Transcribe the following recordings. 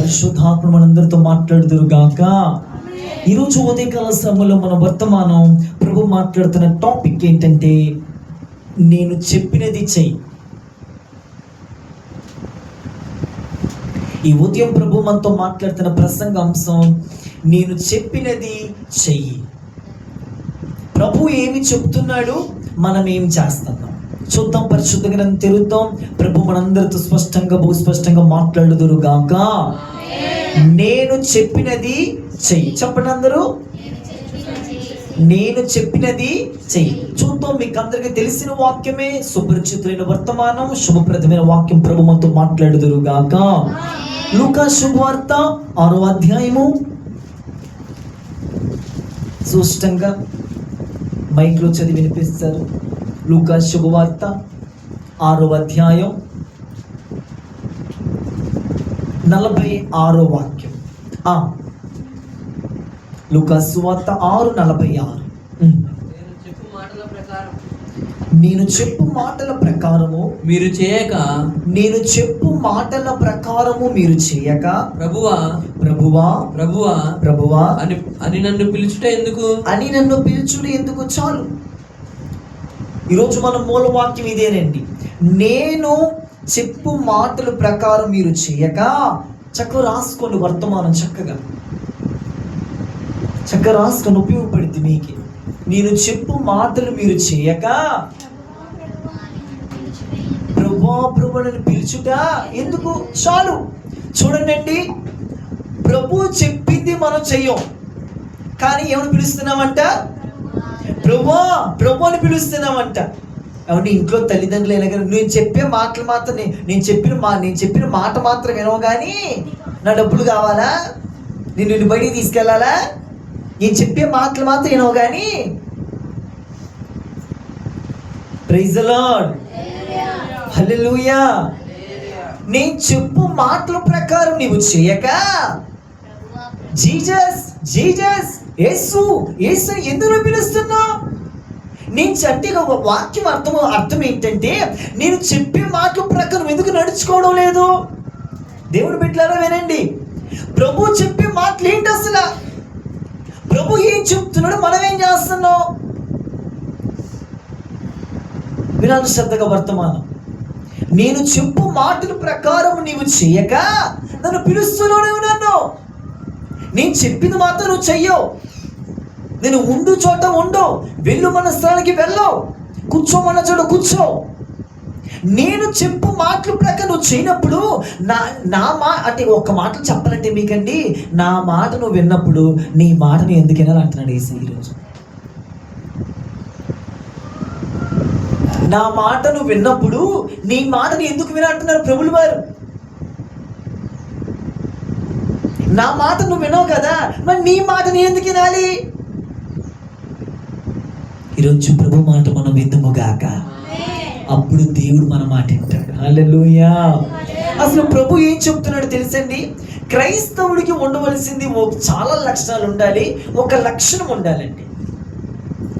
పరిశుద్ధాత్మ మనందరితో మాట్లాడుదురు గాక. ఈరోజు ఉదయకాల సమయంలో మన వర్తమానం ప్రభు మాట్లాడుతున్న టాపిక్ ఏంటంటే, నేను చెప్పినది చెయ్యి. ఈ ఉదయం ప్రభు మనతో మాట్లాడుతున్న ప్రసంగ అంశం, నేను చెప్పినది చెయ్యి. ప్రభు ఏమి చెప్తున్నాడు, మనం ఏం చేస్తున్నాం చూద్దాం. పరిశుద్ధ గ్రంథం తిరుగుతాం. ప్రభు మనందరితో స్పష్టంగా బహుస్పష్టంగా మాట్లాడుదురు గాక. నేను చెప్పినది చెయ్యి. చెప్పండి అందరూ, నేను చెప్పినది చెయ్యి. చూద్దాం. మీకు అందరికీ తెలిసిన వాక్యమే, సుపరిచితులైన వర్తమానం, శుభప్రదమైన వాక్యం ప్రభు మనతో మాట్లాడుదురు గాక. లూకా శుభవార్త 6వ అధ్యాయము, స్పష్టంగా మైక్లో చదివి వినిపిస్తారు. లూకా శుభవార్త 6వ అధ్యాయం 46వ వాక్యం. లూకా సువార్త 6:46. నేను చెప్పు మాటల ప్రకారము మీరు చేయక, నేను చెప్పు మాటల ప్రకారము మీరు చేయక, ప్రభువా ప్రభువా ప్రభువా ప్రభువా అని నన్ను పిలుచుట ఎందుకు, అని నన్ను పిలుచుడు ఎందుకు. చాలు. ఈరోజు మన మూలవాక్యం ఇదేనండి. నేను చెప్పు మాటల ప్రకారం మీరు చేయక. చక్కగా రాసుకోండి వర్తమానం, చక్కగా రాసుకొని ఉపయోగపడింది మీకు. నేను చెప్పు మాటలు మీరు చేయక, ప్రభువా ప్రభువుని పిలుచుట ఎందుకు. చాలు. చూడండి, ప్రభు చెప్పింది మనం చెయ్యం, కానీ ఏమని పిలుస్తున్నామంట, ప్రభువా ప్రభు అని పిలుస్తున్నామంట. అవును, ఇంట్లో తల్లిదండ్రులు అయినా కానీ నేను చెప్పే మాటలు మాత్రం, నేను చెప్పిన మాట మాత్రం వినవు, కానీ నా డబ్బులు కావాలా, నిన్ను బయటికి తీసుకెళ్ళాలా, నేను చెప్పే మాటలు మాత్రం వినవు కానీ. Praise the lord, hallelujah. నేను చెప్పు మాటల ప్రకారం నీవు చేయక, జీసస్ జీసస్ యేసు యేసు ఎందుకు పిలుస్తున్నావు? నేను అంటే ఒక వాక్యం అర్థం ఏంటంటే, నేను చెప్పే మాటల ప్రకారం ఎందుకు నడుచుకోవడం లేదు? దేవుడు బిడ్డలారా వినండి, ప్రభు చెప్పే మాటలు ఏంటి అసలు? ప్రభు ఏం చెప్తున్నాడు, మనం ఏం చేస్తున్నాం? వినాలి శ్రద్ధగా వర్తమానం. నేను చెప్పు మాటల ప్రకారం నీవు చేయక నన్ను పిలుస్తున్నావు. నన్ను నేను చెప్పింది మాత్రం నువ్వు చెయ్యవు. నేను ఉండు చోట ఉండు, వెళ్ళు మన స్థలానికి వెళ్ళవు, కూర్చోమన్న చోట కూర్చో. నేను చెప్పు మాటల ప్రకారం నువ్వు చేయనప్పుడు అంటే ఒక్క మాటలు చెప్పాలంటే మీకండి, నా మాట నువ్వు విన్నప్పుడు నీ మాటను ఎందుకు వినాలి అంటున్నాడు యేసు ఈరోజు. నా మాట నువ్వు విన్నప్పుడు నీ మాటను ఎందుకు వినంటున్నారు ప్రభులు వారు. నా మాట నువ్వు వినవు కదా, మరి నీ మాటని ఎందుకు వినాలి? ఈరోజు ప్రభు మాట మనం విందుముగాక, అప్పుడు దేవుడు మన మాట వింటాడు. హల్లెలూయా. అసలు ప్రభు ఏం చెప్తున్నాడు తెలుసండి, క్రైస్తవుడికి ఉండవలసింది చాలా లక్షణాలు ఉండాలి. ఒక లక్షణం ఉండాలండి.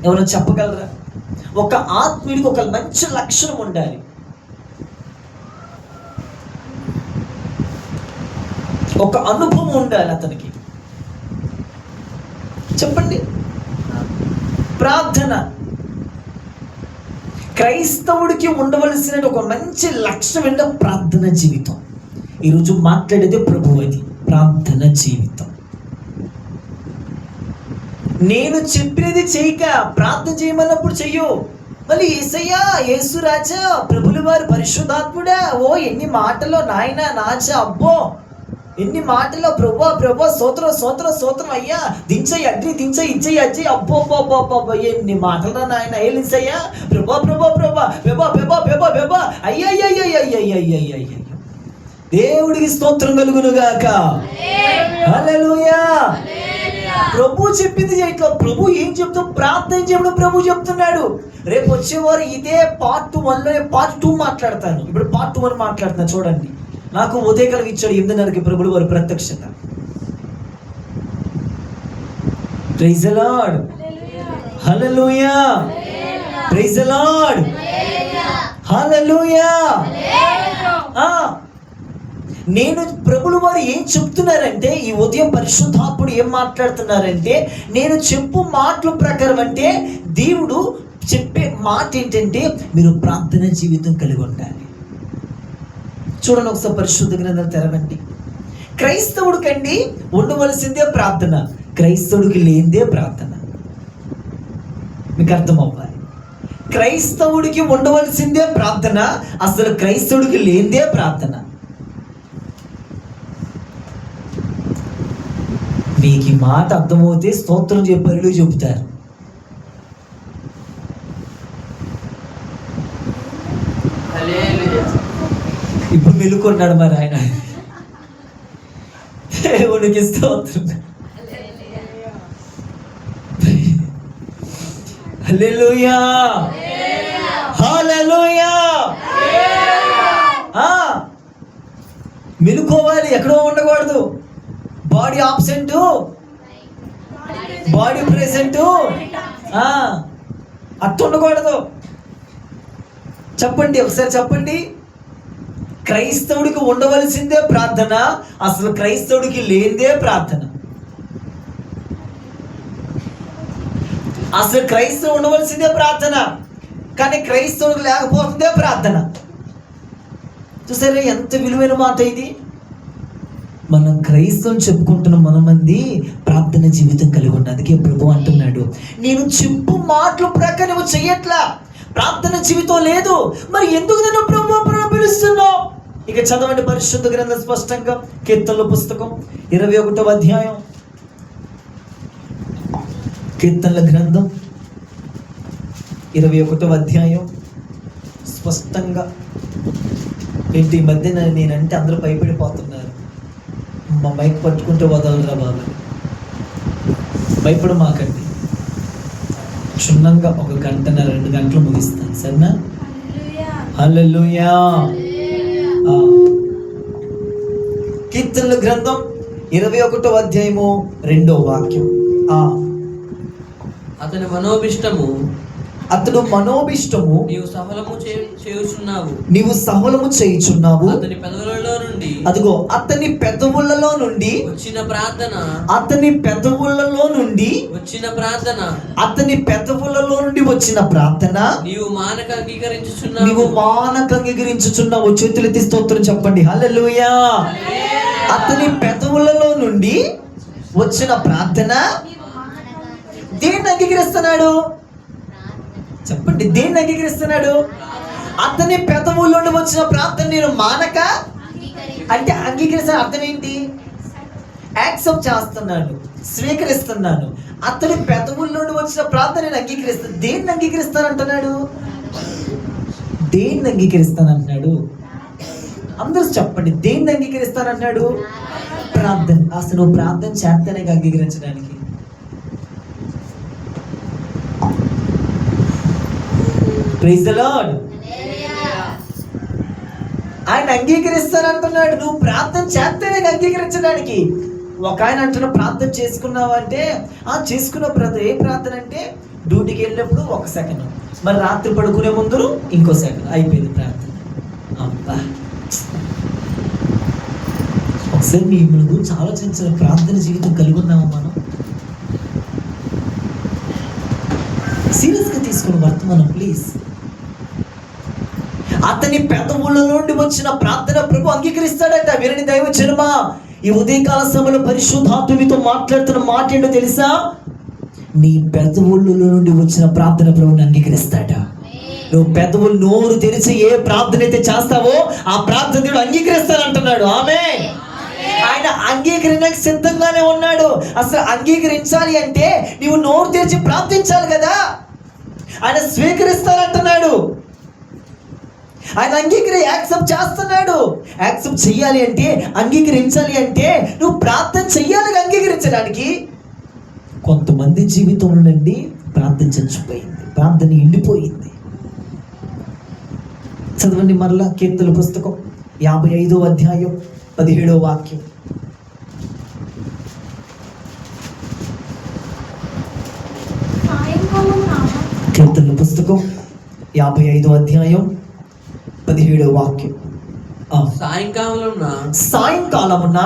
ఎవరైనా చెప్పగలరా? ఒక ఆత్మీయుడికి ఒక మంచి లక్షణం ఉండాలి. ఒక అనుభవం ఉండాలి అతనికి. చెప్పండి. ప్రార్థన. క్రైస్తవుడికి ఉండవలసిన ఒక మంచి లక్షణం ఏంటో ప్రార్థన జీవితం. ఈరోజు మాట్లాడేది ప్రభు, అది ప్రార్థన జీవితం. నేను చెప్పినది చేయక, ప్రార్థన చేయమన్నప్పుడు చెయ్యు. మళ్ళీ యేసయ్యా, యేసు రాజా, ప్రభులు వారు, పరిశుద్ధాత్ముడా, ఓ ఎన్ని మాటలో నాయన నాచ, అబ్బో ఎన్ని మాటలో ప్రభా ప్రభా, స్తోత్రం స్తోత్రం స్తోత్రం, అయ్యా దించయ్య అగ్ని, దించయ్య ఇచ్చయ్య అచ్చయ్య, అబ్బో అబ్బో ఎన్ని మాటలు నాయన, ఏలిసయ్యా ప్రభా ప్రభా ప్రభా బెబా బెబా బెబా బెబా, అయ్యయ్యయ్యయ్యయ్యయ్యయ్యయ్య. దేవుడికి స్తోత్రం కలుగునుగాక. హల్లెలూయా. ప్రభు చెప్పింది చేయట్లా. ప్రభు ఏం చెప్తా, ప్రార్థన చేయడం ప్రభు చెప్తున్నాడు. రేపు వచ్చేవారు ఇదే పార్ట్ 1లో పార్ట్ 2 మాట్లాడతాను. ఇప్పుడు పార్ట్ 1 మాట్లాడుతున్నా. చూడండి, నాకు ఉదయకాలం ఇచ్చాడు 8:30కి ప్రభువు వారి ప్రత్యక్షత. Praise the lord, hallelujah. Praise the lord, hallelujah. నేను ప్రభులు వారు ఏం చెప్తున్నారంటే, ఈ ఉదయం పరిశుద్ధాత్ముడు ఏం మాట్లాడుతున్నారంటే, నేను చెప్పు మాటల ప్రకారం అంటే దేవుడు చెప్పే మాట ఏంటంటే మీరు ప్రార్థన జీవితం కలిగి ఉండాలి. చూడండి ఒకసారి పరిశుద్ధ గ్రంథాలు తెరవండి. క్రైస్తవుడికండి ఉండవలసిందే ప్రార్థన, క్రైస్తవుడికి లేనిదే ప్రార్థన. మీకు అర్థం అవ్వాలి. క్రైస్తవుడికి ఉండవలసిందే ప్రార్థన, అసలు క్రైస్తవుడికి లేనిదే ప్రార్థన. మీకు ఈ మాట అర్థమవుతే స్తోత్రం చెప్పారు చెబుతారు. ఇప్పుడు మెలుకున్నాడు మరి ఆయన. దేవునికి స్తోత్రం. హల్లెలూయా, హల్లెలూయా. మెలుకోవాలి, ఎక్కడో ఉండకూడదు. బాడీ ఆబ్సెంట్, బాడీ ప్రెసెంట్, అట్ట ఉండకూడదు. చెప్పండి ఒకసారి చెప్పండి. క్రైస్తవుడికి ఉండవలసిందే ప్రార్థన, అసలు క్రైస్తవుడికి లేనిదే ప్రార్థన. అసలు క్రైస్తవుడు ఉండవలసిందే ప్రార్థన, కానీ క్రైస్తవుడికి లేకపోతుందే ప్రార్థన. చూసారా ఎంత విలువైన మాట ఇది. మనం క్రైస్తవం చెప్పుకుంటున్న మనమంది ప్రార్థన జీవితం కలిగి ఉన్నాం. అందుకే ప్రభు అంటున్నాడు, నేను చెప్పు మాటల ప్రకారం నువ్వు చెయ్యట్లా, ప్రార్థన జీవితం లేదు, మరి ఎందుకు నన్ను ప్రభు పిలుస్తున్నావు? ఇక చదవండి పరిశుద్ధ గ్రంథం స్పష్టంగా. కీర్తనల పుస్తకం 21వ అధ్యాయం. కీర్తనల గ్రంథం 21వ అధ్యాయం స్పష్టంగా. ఏంటి ఈ మధ్య నేనంటే అందరూ భయపడిపోతున్నారు. మా మైక్ పట్టుకుంటే వదలరా బాబు, భయపడ మాకండి. క్షుణ్ణంగా 1 గంటన్నర 2 గంటలు ముగిస్తాను, సరేనా? హల్లెలూయా. కీర్తనల గ్రంథం 21వ అధ్యాయము 2వ వాక్యం. అతని మనోభిష్టము, అతడు మనోభిష్టము నీవు సఫలము చేయుచున్నావు, నీవు సఫలము చేయుచున్నావు. అతని పెదవులలో నుండి, అదిగో అతని పెదవులలో నుండి వచ్చిన ప్రార్థన, అతని పెదవులలో నుండి వచ్చిన ప్రార్థన, అతని పెదవులలో నుండి వచ్చిన ప్రార్థన నీవు మానక అంగీకరించుచున్నావు, నీవు మానక అంగీకరించుచున్నావు. చేతులెత్తి స్తోత్రం చెప్పండి. హల్లెలూయా. అతని పెదవులలో నుండి వచ్చిన ప్రార్థన దేన్ని అంగీకరిస్తున్నాడు? చెప్పండి, దేన్ని అంగీకరిస్తున్నాడు? అతని పెదవుల నుండి వచ్చిన ప్రార్థన నేను మానక అంటే అంగీకరిస్తాను. అర్థం ఏంటి? యాక్సెప్ట్ చేస్తున్నాను, స్వీకరిస్తున్నాను. అతని పెదవుల నుండి వచ్చిన ప్రార్థన నేను అంగీకరిస్తాను. దేన్ని అంగీకరిస్తాను అంటున్నాడు? దేన్ని అంగీకరిస్తాను అంటున్నాడు? అందరూ చెప్పండి, దేన్ని అంగీకరిస్తాను అంటున్నాడు? ప్రార్థన. అసలు నువ్వు ప్రార్థన చేస్తేనే అంగీకరించడానికి. Praise the Lord. ఆయన అంగీకరిస్తానంటున్నాడు. నువ్వు ప్రార్థన చేస్తేనే అంగీకరించడానికి. ఒక ఆయన అంటున్నా ప్రార్థన చేసుకున్నావు అంటే చేసుకున్న బ్రదర్. ఏ ప్రార్థన అంటే డ్యూటీకి వెళ్ళినప్పుడు 1 సెకండ్, మరి రాత్రి పడుకునే ముందు ఇంకో సెకండ్, అయిపోయింది ప్రార్థన. అబ్బా, ఒకసారి మీ గురించి ఆలోచించిన ప్రార్థన జీవితం కలిగి ఉన్నామా మనం? సీరియస్గా తీసుకుని వర్తమానం ప్లీజ్. అతని పెదవుల నుండి వచ్చిన ప్రార్థన ప్రభు అంగీకరిస్తాడట. వినని దైవజనమా, ఈ ఉదయకాల సమయంలో పరిశుద్ధాత్మతో మాట్లాడుతున్న మాట ఏంటో తెలుసా? నీ పెదవుల నుండి వచ్చిన ప్రార్థన ప్రభుని అంగీకరిస్తాడ. నువ్వు పెదవులు నోరు తెరిచి ఏ ప్రార్థన అయితే చేస్తావో ఆ ప్రార్థన దేవుడు అంగీకరిస్తానంటున్నాడు. ఆమేన్. ఆయన అంగీకరించడానికి సిద్ధంగానే ఉన్నాడు. అసలు అంగీకరించాలి అంటే నీవు నోరు తెరిచి ప్రార్థించాలి కదా. ఆయన స్వీకరిస్తానంటున్నాడు. ఆయన యాక్సెప్ట్ చేస్తున్నాడు. యాక్సెప్ట్ చెయ్యాలి అంటే, అంగీకరించాలి అంటే నువ్వు ప్రార్థన చెయ్యాలి. అంగీకరించడానికి కొంతమంది జీవితంలో నుండి ప్రార్థన చచ్చిపోయింది, ప్రార్థన ఎండిపోయింది. చదవండి మరలా కీర్తనల పుస్తకం 55వ అధ్యాయం 17వ వాక్యం. కీర్తనల పుస్తకం 55వ అధ్యాయం 17వ వాక్యం. సాయంకాలమున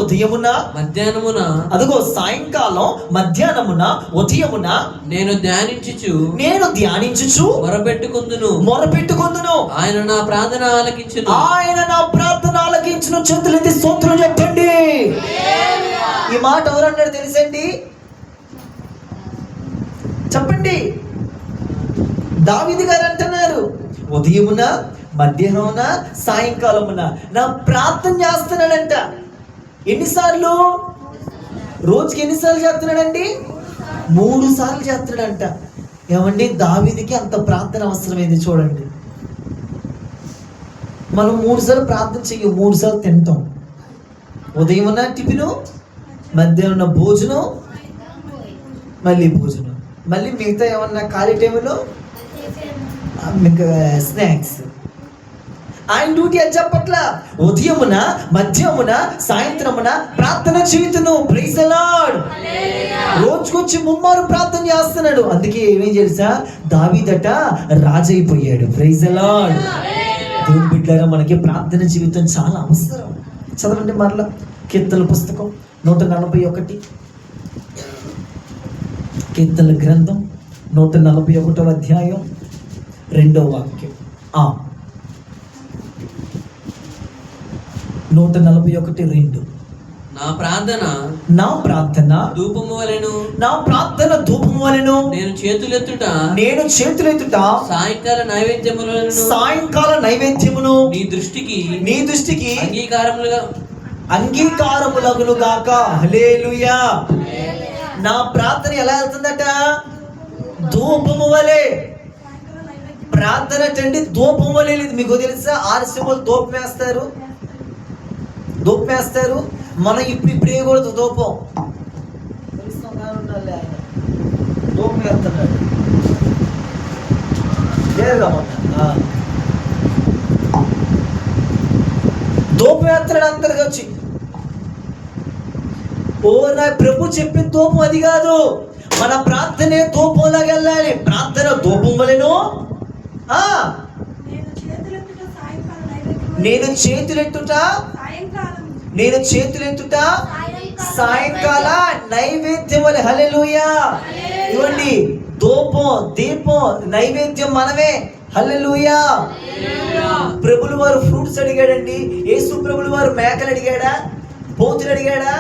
ఉదయమున మధ్యాహ్నమున అదిగో సాయంకాలం మధ్యాహ్నమున ఉదయమున నేను ధ్యానించుచు మొరపెట్టుకొందును. ఆయన నా ప్రార్థన ఆలకించును. చేతులెత్తి స్తోత్రం చెప్పండి. ఈ మాట ఎవరన్నాడు తెలుసండి? చెప్పండి. దావీదు గారు అంటున్నారు, ఉదయమున మధ్యాహ్నమున సాయంకాలమున నా ప్రార్థన చేస్తున్నాడంట. ఎన్నిసార్లు? రోజుకి ఎన్నిసార్లు చేస్తున్నాడండి? 3 సార్లు చేస్తున్నాడంట. ఏమండి, దావీదుకి అంత ప్రార్థన అవసరమైంది చూడండి. మనం 3 సార్లు ప్రార్థన చెయ్యం, 3 సార్లు తింటాం. ఉదయమున టిఫిను, మధ్యాహ్నం భోజనం, మళ్ళీ భోజనం, మళ్ళీ మిగతా ఏమన్నా ఖాళీ టైంలో మీకు స్నాక్స్. ఆయన డ్యూటీ అది చెప్పట్ల. ఉదయమున మధ్యమున సాయంత్రమున ప్రార్థన చేయుదును. Praise the lord. రోజుకొచ్చి 3 మారు ప్రార్థన చేస్తున్నాడు. అందుకే ఏమేం తెలుసా, దావీదట రాజు అయిపోయాడు. Praise the Lord. దేవుని బిడ్డలారా, మనకి ప్రార్థన జీవితం చాలా అవసరం. చదవండి మరలా కీర్తనల పుస్తకం 141, కీర్తనల గ్రంథం 141వ అధ్యాయం 2వ వాక్యం. 141:2. నా ప్రార్థన ధూపము వలెను. నేను చేతులెత్తుట సాయంకాల నైవేద్యమును నీ దృష్టికి అంగీకారములగును గాక. హల్లెలూయా. నా ప్రార్థన ఎలా వెళ్తుందట? ధూపము వలె. ప్రార్థన అంటే ధూపం వలె లేదు. మీకు తెలుసా, ఆర్సీఎంలు ధూపం వేస్తారు. మనం ఇప్పుడు వేయకూడదు ధూపం. ధూపం వేస్తున్నాడు. ధూపం వేస్తున్నాడు అందరికి వచ్చి. ఓ నా ప్రభు చెప్పిన ధూపం అది కాదు. మన ప్రార్థనే ధూపంలాగా వెళ్ళాలి. ప్రార్థన ధూపం వలెను. నేను చేతులెత్తుట సాయంకాల నైవేద్యం వలె. హల్లెలూయా. ఇవ్వండి, ధూపం దీపం నైవేద్యం మనమే. హల్లెలూయా. ప్రభులు వారు ఫ్రూట్స్ అడిగాడండి. యేసు ప్రభులు వారు మేకలు అడిగాడా? పోతులు అడిగాడా?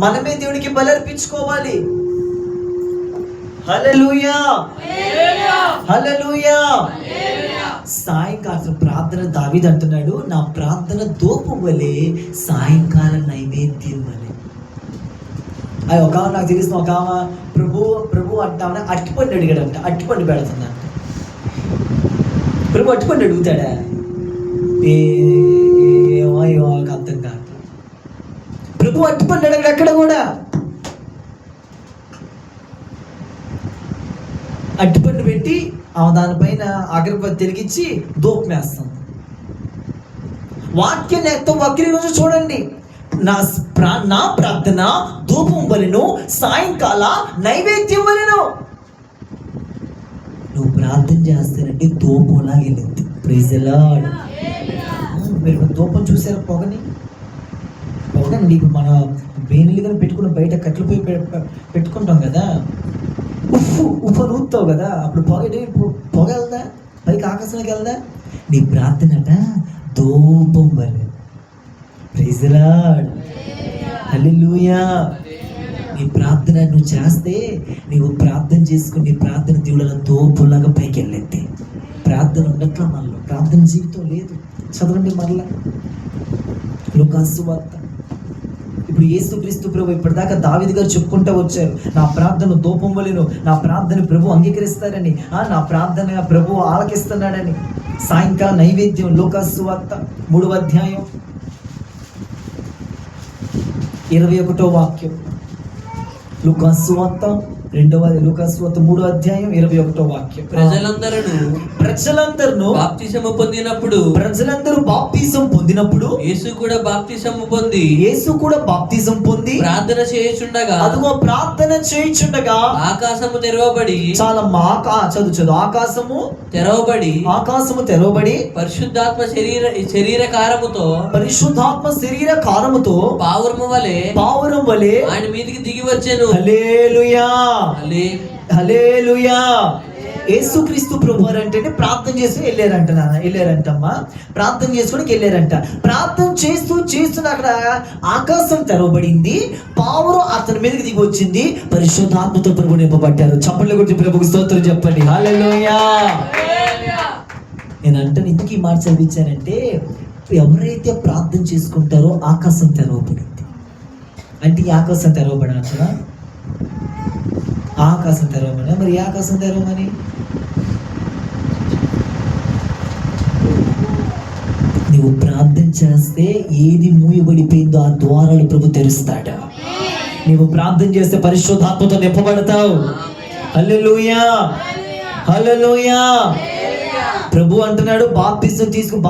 మనమే దేవునికి బలర్పించుకోవాలి. హల్లెలూయా. హల్లెలూయా. సాయంకాలం ప్రార్థన దావీదు అంటున్నాడు, నా ప్రార్థన ధూపం వలె సాయంకాలం నైవేద్యం వలె. అది ఒక నాకు తెలిసిన ఒక ప్రభు అంటామని అట్టిపండు అడిగాడంట. అట్టిపండు పెడుతుందంట. ప్రభు అట్టిపండు అడుగుతాడా? ఏమో అర్థం కాదు. ప్రభు అట్టిపండు అడగడు అక్కడ కూడా. అట్టిపండు పెట్టి దానిపైన అగరబత్తి వెలిగించి ధూపం వేస్తాం. వాక్యం ఎంత వక్రీ రోజు చూడండి. నా ప్రార్థన ధూపం వలెను సాయంకాల నైవేద్యం వలెను. నువ్వు ప్రార్థన చేస్తానంటే ధూపంలా వెళ్ళింది. Praise the Lord. మీరు ధూపం చూసారా? పొగని ఇప్పుడు మన వేణులుగా పెట్టుకుని బయట కట్లు పోయి పెట్టుకుంటాం కదా. ఉప్పు నూతావు కదా, అప్పుడు పొగ వెళ్దా? పైకి ఆకాశంలోకి వెళ్దా? నీ ప్రార్థనట ధూపం వలె. Praise the lord. హల్లెలూయా. నీ ప్రార్థన నువ్వు చేస్తే, నీవు ప్రార్థన చేసుకుని నీ ప్రార్థన దేవుళ్ళ ధూపంలాగా పైకి వెళ్ళేది. ప్రార్థన ఉన్నట్లా మనలో ప్రార్థన జీవితం లేదు. చదవండి మరలా లూకాసు వార్త. ఇప్పుడు యేసుక్రీస్తు ప్రభు ఇప్పటిదాకా దావీదు గారు చెప్పుకుంటూ వచ్చారు, నా ప్రార్థన ధూపం వలెను, నా ప్రార్థన ప్రభు అంగీకరిస్తారని, నా ప్రార్థన ప్రభు ఆలకిస్తున్నాడని. సాయంకాల నైవేద్యం. లూకాసు వార్త 3వ అధ్యాయం 21వ వాక్యం. లూకాసు వార్త లూకాసు వార్త 3:21 వాక్యం. ప్రజలందరూ బాప్తిసము పొందినప్పుడు ప్రజలందరూ బాప్తిసం పొందినప్పుడు యేసు కూడా బాప్తిసము పొంది ప్రార్థన చేయుచుండగా అదిగో ప్రార్థన చేయుచుండగా ఆకాశము తెరవబడి చాలా చదువు ఆకాశము తెరవబడి పరిశుద్ధాత్మ శరీర కారముతో పావురం వలె ఆయన మీదికి దిగి వచ్చెను. హల్లెలూయా హల్లెలూయా. యేసుక్రీస్తు ప్రభువారు అంటే ప్రార్థన చేసి వెళ్ళారంటమ్మా. ప్రార్థన చేసుకుని వెళ్ళారంట. ప్రార్థన చేస్తూ అక్కడ ఆకాశం తెరవబడింది. పావురం అతని మీదకి దిగి వచ్చింది. పరిశుద్ధాత్మతో ప్రభు నింపబడ్డారు. చప్పట్ల గురించి ప్రభుకి స్తోత్రం చెప్పండి. హల్లెలూయా. నేను అంటాను ఎందుకు ఈ మాట చదివించానంటే, ఎవరైతే ప్రార్థన చేసుకుంటారో ఆకాశం తెరవబడింది అంటే ఈ ఆకాశం తెరవబడాలి. ఆకాశం తెరవమని మరి ఈ ఆకాశం తెరవమని నువ్వు ప్రార్థన చేస్తే ఏది మూయబడిపోయిందో ఆ ద్వారాలు ప్రభు తెరుస్తాడు. నువ్వు ప్రార్థన చేస్తే పరిశుద్ధాత్మతో నింపబడతావు. హల్లెలూయా హల్లెలూయా. ప్రభు అంటున్నాడు బాప్తిసం తీసుకుని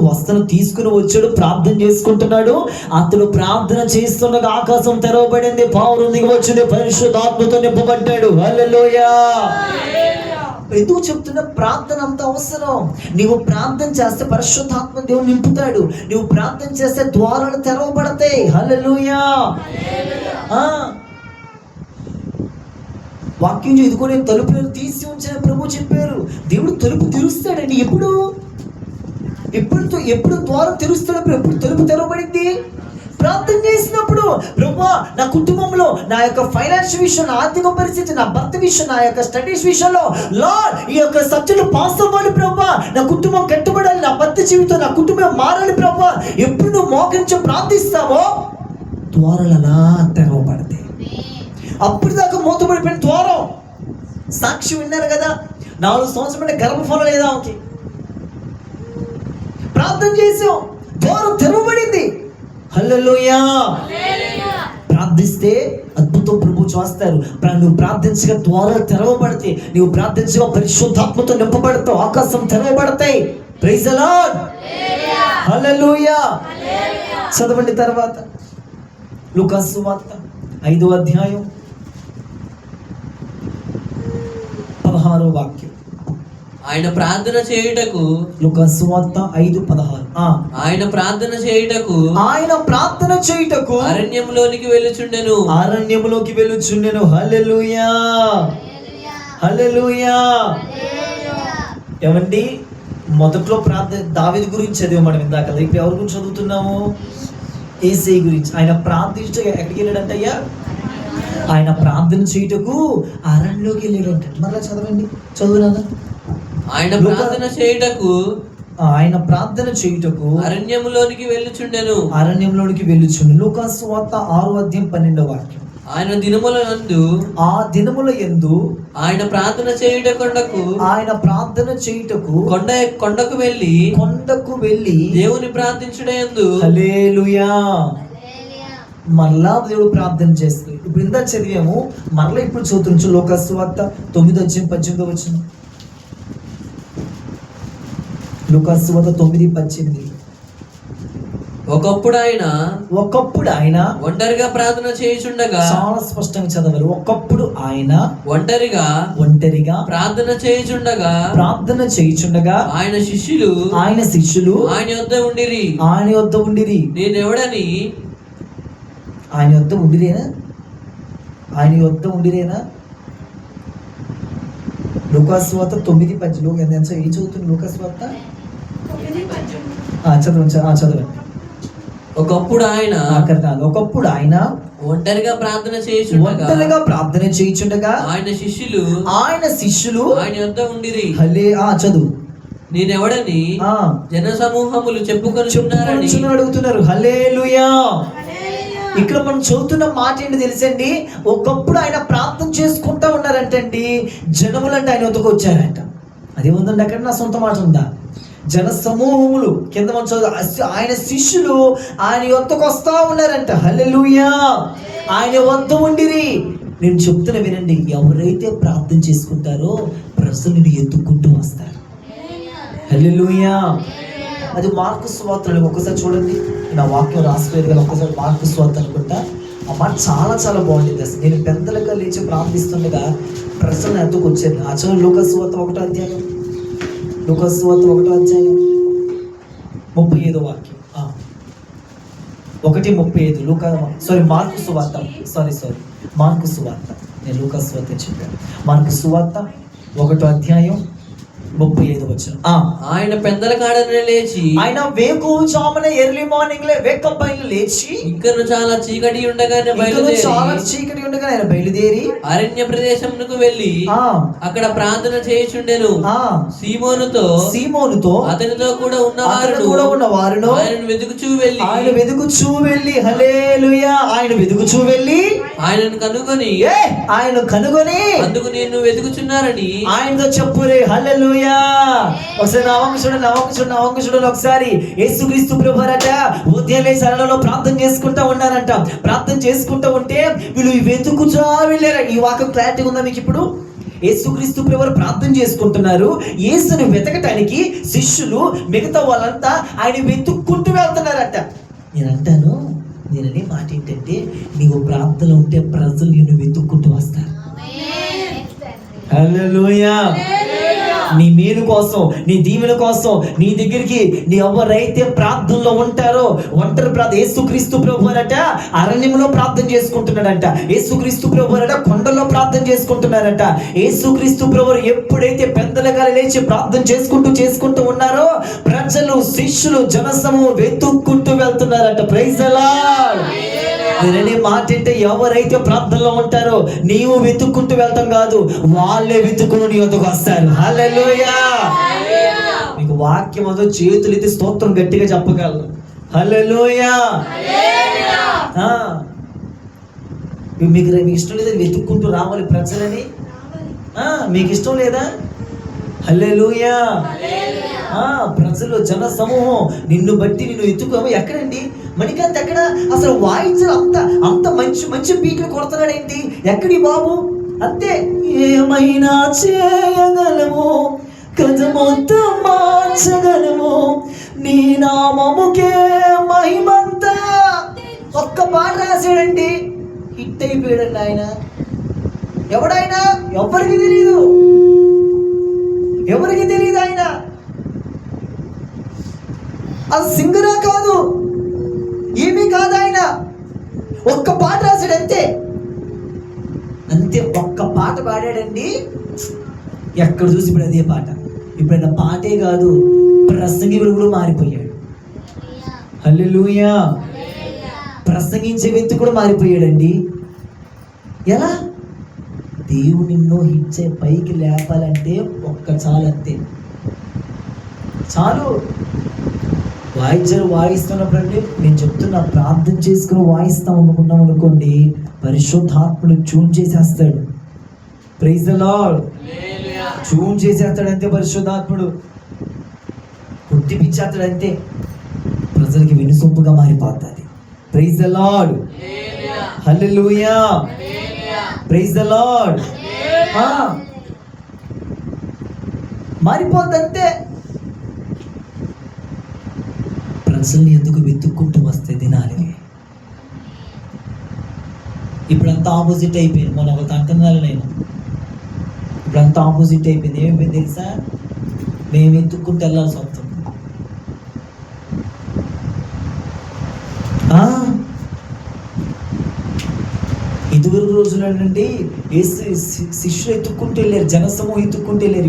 వస్త్రం తీసుకుని వచ్చాడు. ప్రార్థన చేసుకుంటున్నాడు. అతడు ప్రార్థన చేస్తుండగా ఆకాశం తెరవబడింది. పావురం దిగి వచ్చింది. పరిశుద్ధాత్మతో నింపబడ్డాడు. హల్లెలూయా. ఎందుకు చెప్తున్నా? ప్రార్థన అంత అవసరం. నీవు ప్రార్థన చేస్తే పరిశుద్ధాత్మ దేవుడు నింపుతాడు. నువ్వు ప్రార్థన చేస్తే ద్వారాలు తెరవబడతాయి. హల్లెలూయా. వాక్యం ఇదిగో నేను తలుపులను తీసి ఉంచిన ప్రభు చెప్పారు. దేవుడు తలుపు తెరుస్తాడండి. ఎప్పుడు ద్వారం తెరుస్తాడు? ఎప్పుడు తలుపు తెరవబడింది? ప్రార్థన చేసినప్పుడు. ప్రభువా, నా కుటుంబంలో, నా యొక్క ఫైనాన్షియల్ విషయం, నా ఆర్థిక పరిస్థితి, నా భర్త విషయం, నా యొక్క స్టడీస్ విషయంలో లార్డ్ ఈ యొక్క సబ్జెక్టు పాస్ అవ్వాలి ప్రభువా. నా కుటుంబం కట్టుబడాలి, నా భర్త జీవితం, నా కుటుంబం మారాలి ప్రభువా. ఎప్పుడు నువ్వు మోకరించి ప్రార్థిస్తావో ద్వారాలు అలా తెరవబడతాయి. అప్పుడు దాకా మూతపడిపోయిన ద్వారం. సాక్షి విన్నారు కదా, 4 సంవత్సరాల గర్భఫలం లేదా ఆమెకి. ప్రార్థన చేసాం, ద్వారం తెరవబడింది. హల్లెలూయా. ప్రార్థిస్తే అద్భుతం ప్రభు చేస్తారు. నువ్వు ప్రార్థించగా ద్వారాలు తెరవబడితే, నువ్వు ప్రార్థించగా పరిశుద్ధాత్మతో నింపబడతావు. ఆకాశం తెరవబడతాయి. Praise the lord. హల్లెలూయా. చదవండి తర్వాత లూకాసు వార్త 5వ అధ్యాయం 16వ వాక్యం. ఆయన ప్రార్థన చేయుటకు లూకాసు వార్త 5:16. ఆయన ప్రార్థన చేయుటకు అరణ్యంలోకి వెళ్ళుచుండెను. హల్లెలూయా హల్లెలూయా. ఏమండి, మొదట్లో ప్రార్థన దావీదు గురించి చదివాం మనం ఇందాక. ఇప్పుడు ఎవరి గురించి చదువుతున్నాము? యేసయ్య గురించి. ఆయన ప్రార్థించగా ఎక్కడికి వెళ్ళాడంటయ్యా? ఆయన ప్రార్థన చేయుటకు అరణ్యంలోకి వెళ్ళాడంట. మరలా చదవండి, చదువునా. ఆయన ప్రార్థన చేయుటకు అరణ్యంలోనికి వెళ్ళుచుండెను. లూకాసు వార్త 6వ అధ్యాయం 12వ వాక్యం. ఆయన దినముల యందు ఆయన ప్రార్థన చేయుటకు కొండకు వెళ్ళి దేవుని ప్రార్థించుటయందు. హల్లెలూయా. మరలా దేవుడు ప్రార్థన చేస్తుంది. ఇప్పుడు ఇందా చదివాము, మరలా ఇప్పుడు చదువుతుంది. లూకాసు వార్త 9వ అధ్యాయం 18వ వచనం. లూకాసు వార్త 9:18. ఒకప్పుడు ఆయన ఒంటరిగా ప్రార్థన చేయుచుండగా. చాలా స్పష్టంగా చదవాలి. ఒకప్పుడు ఆయన ఒంటరిగా ప్రార్థన చేయుచుండగా ఆయన శిష్యులు ఆయన యొద్ద ఉండిరి. నేనెవడని ఆయన యొద్ద ఉండిరేనా? లూకాసు వార్త 9:18. ఏం చదువుతుంది లూకాసు వార్త? చదవండి. ఒకప్పుడు ఆయన ఒంటరిగా ప్రార్థన చేయుచుండగా ఆయన శిష్యులు ఆయన యొద్ద ఉండిరి. చదువు. నేనెవడని జన సమూహములు చెప్పుకొనుచున్నారని అడుగుతున్నారు. హల్లెలూయా. ఇక్కడ మనం చదువుతున్న మాట ఏంటి తెలుసండి? ఒకప్పుడు ఆయన ప్రార్థన చేసుకుంటా ఉన్నారంటండి. జనములంటే ఆయన వద్దకు వచ్చారంట. అదేముందండి అక్కడ? నా సొంత మాట ఉందా? జన సమూహములు కింద మనం చదువు. ఆయన శిష్యులు ఆయన వద్దకు వస్తా ఉన్నారంట. హల్లెలూయా. ఆయన వద్ద ఉండిరి. నేను చెప్తున్న వినండి, ఎవరైతే ప్రార్థన చేసుకుంటారో ప్రజలు నిన్ను ఎత్తుక్కుంటూ వస్తారు. హల్లెలూయా. అది మార్కు సువార్తలో ఒకసారి చూడండి, నా వాక్యం రాసుకోలేదు కదా, ఒక్కసారి మార్కు సువార్త అనుకుంటా. ఆ మాట చాలా చాలా బాగుంటుంది. అసలు నేను పెద్దలుగా లేచి ప్రార్థిస్తుండగా ప్రజలను ఎత్తుకు వచ్చాను. ఆ చదువు లూకా సువార్త 1వ అధ్యాయం, లూకా సువార్త 1వ అధ్యాయం 35వ వాక్యం. 1:35 మార్కు సువార్త, మార్కు సువార్త, నేను లూకా సువార్త చెప్పాను. మార్కు సువార్త 1వ అధ్యాయం 35వ వచనం. ఆయన పెద్దల కాడనే లేచి, ఆయన వేకువజామున ఎర్లీ మార్నింగ్ వేకప్ అయిన లేచి, ఇంకను చాలా చీకటి ఉండగానే ఆయన బయలుదేరి అరణ్య ప్రదేశమునకు వెళ్ళి అక్కడ ప్రార్థన చేయుచుండెను. సీమోనుతో అతనితో కూడా ఉన్నవారును ఆయనను వెదుకుచూ వెళ్ళి హల్లెలూయా, ఆయనను కనుగొని అందుకు నేను వెతుకుచున్నారని ఆయనతో చెప్పురే. హల్లెలూయా. ఒకసారి నవంకు చూడండి. ఒకసారి యేసుక్రీస్తు ప్రభువారట ఉదయం లేచి అరణ్యంలో ప్రార్థన చేసుకుంటా ఉన్నారంట. ప్రార్థన చేసుకుంటూ ఉంటే వీళ్ళు వెతుకుచా వెళ్ళారు. ఈ వాక్యం క్లారిటీ ఉందా మీకు ఇప్పుడు? యేసుక్రీస్తు ప్రభువారు ప్రార్థన చేసుకుంటున్నారు. యేసుని వెతకటానికి శిష్యులు మిగతా వాళ్ళంతా ఆయన వెతుక్కుంటూ వెళ్తున్నారట. నేననే మాట ఏంటంటే, నీవు ప్రార్థన ఉంటే ప్రజలు నిన్ను వెతుక్కుంటూ వస్తారు. హల్లెలూయా. నీ మేలు కోసం, నీ దీవెన కోసం నీ దగ్గరికి నీ ఎవరైతే ప్రార్థనలో ఉంటారో, యేసుక్రీస్తు ప్రభువారట అరణ్యంలో ప్రార్థన చేసుకుంటున్నాడంట. యేసుక్రీస్తు ప్రభువారట కొండలో ప్రార్థన చేసుకుంటున్నారట. యేసుక్రీస్తు ప్రభువారు ఎప్పుడైతే పెద్దలుగా లేచి ప్రార్థన చేసుకుంటూ ఉన్నారో ప్రజలు, శిష్యులు, జనసమూహం వెతుక్కుంటూ వెళ్తున్నారట. Praise the lord. నేననే మాట అంటే, ఎవరైతే ప్రార్థనలో ఉంటారో నీవు వెతుక్కుంటూ వెళ్తాం కాదు, వాళ్ళే వెతుక్కుని నీ వద్దకు వస్తారు. హల్లెలూయా. మీకు వాక్యం అదో చేతులు ఎత్తి స్తోత్రం గట్టిగా చెప్పగలరు. హల్లెలూయా. మీకు ఇష్టం లేదా వెతుక్కుంటూ రావాలి ప్రజలని? మీకు ఇష్టం లేదా? హల్లెలూయా. ప్రజలు, జన సమూహం నిన్ను బట్టి నిన్ను ఎత్తుకోము. ఎక్కడండి మణికాంత్? ఎక్కడ? అసలు వాయించరు, అంత మంచి పీకులు కొడుతున్నాడు ఏంటి? ఎక్కడి బాబు? అంతే. ఏమైనా చేయగలము, కథ మొత్తం మార్చగలము, నీ నామముకే మహిమంతా. ఒక్క పాట రాశాడండి, హిట్ అయిపోయాడండి ఆయన. ఎవడైనా? ఎవరికి తెలియదు ఆయన. అది సింగరా కాదు, ఏమీ కాదు ఆయన. ఒక్క పాట రాశాడు అంతే. ఒక్క పాట పాడాడండి. ఎక్కడ చూసి ఇప్పుడు అదే పాట. ఇప్పుడు పాటే కాదు, ప్రసంగికుడు కూడా మారిపోయాడు. హల్లెలూయా. ప్రసంగించే వ్యక్తి కూడా మారిపోయాడండి. ఎలా? దేవుడు నిన్ను ఇచ్చే పైకి లేపాలంటే ఒక్క చాలు, అంతే చాలు. వాయిస్తున్నప్పుడు అండి, నేను చెప్తున్నా, ప్రార్థన చేసుకుని వాయిస్తాం అనుకోండి, పరిశుద్ధాత్ముడు ట్యూన్ చేసేస్తాడు. Praise the lord. ట్యూన్ చేసేస్తాడు అంతే. పరిశుద్ధాత్ముడు కొట్టిపిచ్చేస్తాడు అంతే. ప్రజలకి వినుసొంపుగా మారిపోతుంది. Praise the lord. Hallelujah. Praise the Lord. మారిపోద్ది అంతే. ప్రజల్ని ఎందుకు వెతుక్కుంటూ వస్తే దినాలి. ఇప్పుడంతా ఆపోజిట్ అయిపోయింది. మొన్న ఒక అంటున్నారు, నేను ఇప్పుడంతా ఆపోజిట్ అయిపోయింది. ఏమైపోయింది తెలుసా? మేము వెతుక్కుంటూ వెళ్ళాల్సి వస్తుంది. ఇదివరకు రోజుల నుండి శిష్యులు ఎత్తుక్కుంటూ వెళ్ళారు, జనసమూహం ఎత్తుక్కుంటూ వెళ్ళారు.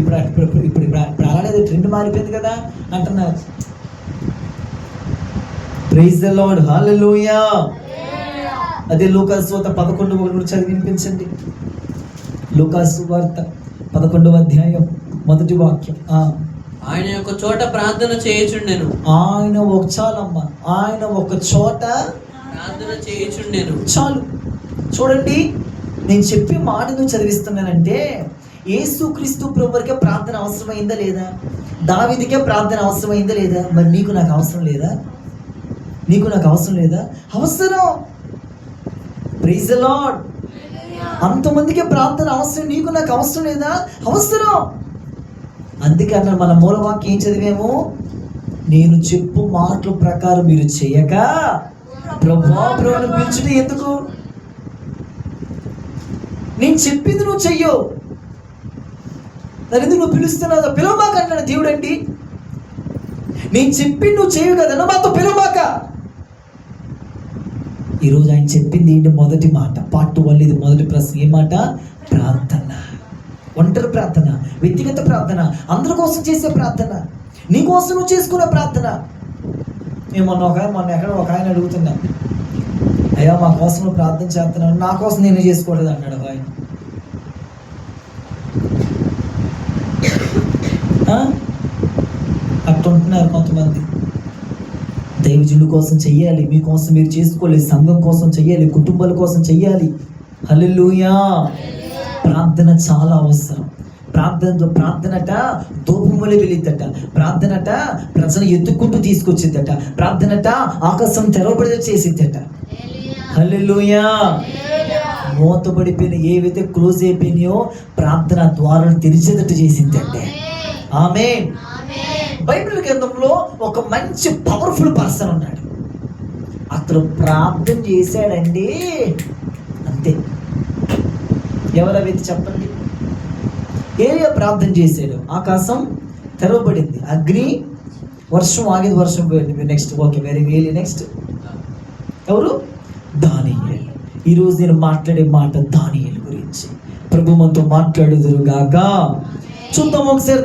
ఇప్పుడు అలాగే ట్రెండ్ మారిపోయింది కదా అంటున్నారు. Praise the lord. హల్లెలూయా. అదే లూకా సువార్త 11:1 చదివి వినిపించండి. లూకా సువార్త 11వ అధ్యాయం 1వ వాక్యం. ఆయన ఒక చోట ప్రార్థన చేయుచుండెను. ఆయన ఒక చోట ప్రార్థన చేయుచుండెను. చాలు. చూడండి, నేను చెప్పే మాటను చదివిస్తున్నానంటే, యేసుక్రీస్తు ప్రభువుకే ప్రార్థన అవసరమైందా లేదా? దావీదుకే ప్రార్థన అవసరమైందా లేదా? మరి నీకు నాకు అవసరం లేదా? అవసరం. Praise the Lord. అంతమందికి ప్రార్థన అవసరం, నీకు నాకు అవసరం లేదా? అవసరం. అందుకే అన్నాడు మన మూలవాక్యం ఏం చదివేమో, నేను చెప్పు మాటల ప్రకారం మీరు చేయక ప్రభువా ప్రభువుని పిలుచుట ఎందుకు? నేను చెప్పింది నువ్వు చెయ్యవు, దాని ఎందుకు నువ్వు పిలుస్తున్నావు? పిలవమాక అంటాడు దేవుడు. అండి నేను చెప్పి నువ్వు చేయవు కదా, నువ్వు మాతో పిలవమాక. ఈరోజు ఆయన చెప్పింది ఏంటి? మొదటి మాట, పార్ట్ 1 ఇది మొదటి ప్రశ్న. ఏ మాట? ప్రార్థన. ఒంటరి ప్రార్థన, వ్యక్తిగత ప్రార్థన, అందరి కోసం చేసే ప్రార్థన, నీ కోసం నువ్వు చేసుకునే ప్రార్థన. నేను మొన్న ఎక్కడ ఒక ఆయన అడుగుతున్నా, అయ్యా మా కోసం నువ్వు ప్రార్థన చేస్తున్నావు, నా కోసం నేను చేసుకోవట్లేదు అన్నాడు ఒక ఆయన. అట్టుంటున్నారు కొంతమంది. దైవజనుల కోసం చెయ్యాలి, మీకోసం మీరు చేసుకోవాలి, సంఘం కోసం చెయ్యాలి, కుటుంబాల కోసం చెయ్యాలి. హల్లెలూయా. ప్రార్థన చాలా అవసరం. ప్రార్థనట దూపములు వెళిద్దట, ప్రార్థనట ప్రజలు ఎత్తుకుంటూ తీసుకొచ్చిద్దట, ప్రార్థనట ఆకాశం తెరవబడి చేసిద్దట. హల్లెలూయా. మూతబడిపోయిన ఏవైతే క్లోజ్ అయిపోయినాయో ప్రార్థన ద్వారాలు తెరిచేటట్టు చేసిందంటే. ఆమేన్. బైబిల్ గ్రంథంలో ఒక మంచి పవర్ఫుల్ పర్సన్ ఉన్నాడు. అతను ప్రార్థన చేశాడండి, అంతే. ఎవరు వ్యక్తి చెప్పండి? ఏలియా ప్రార్థన చేశాడు, ఆకాశం తెరవబడింది, అగ్ని, వర్షం ఆగింది, వర్షం పోయింది. నెక్స్ట్ ఓకే, వెరీ ఏలియా. నెక్స్ట్ ఎవరు? దానియేలు. ఈరోజు నేను మాట్లాడే మాట దానియేలు గురించి. ప్రభు మనతో మాట్లాడుదురుగాక. చూద్దాం ఒకసారి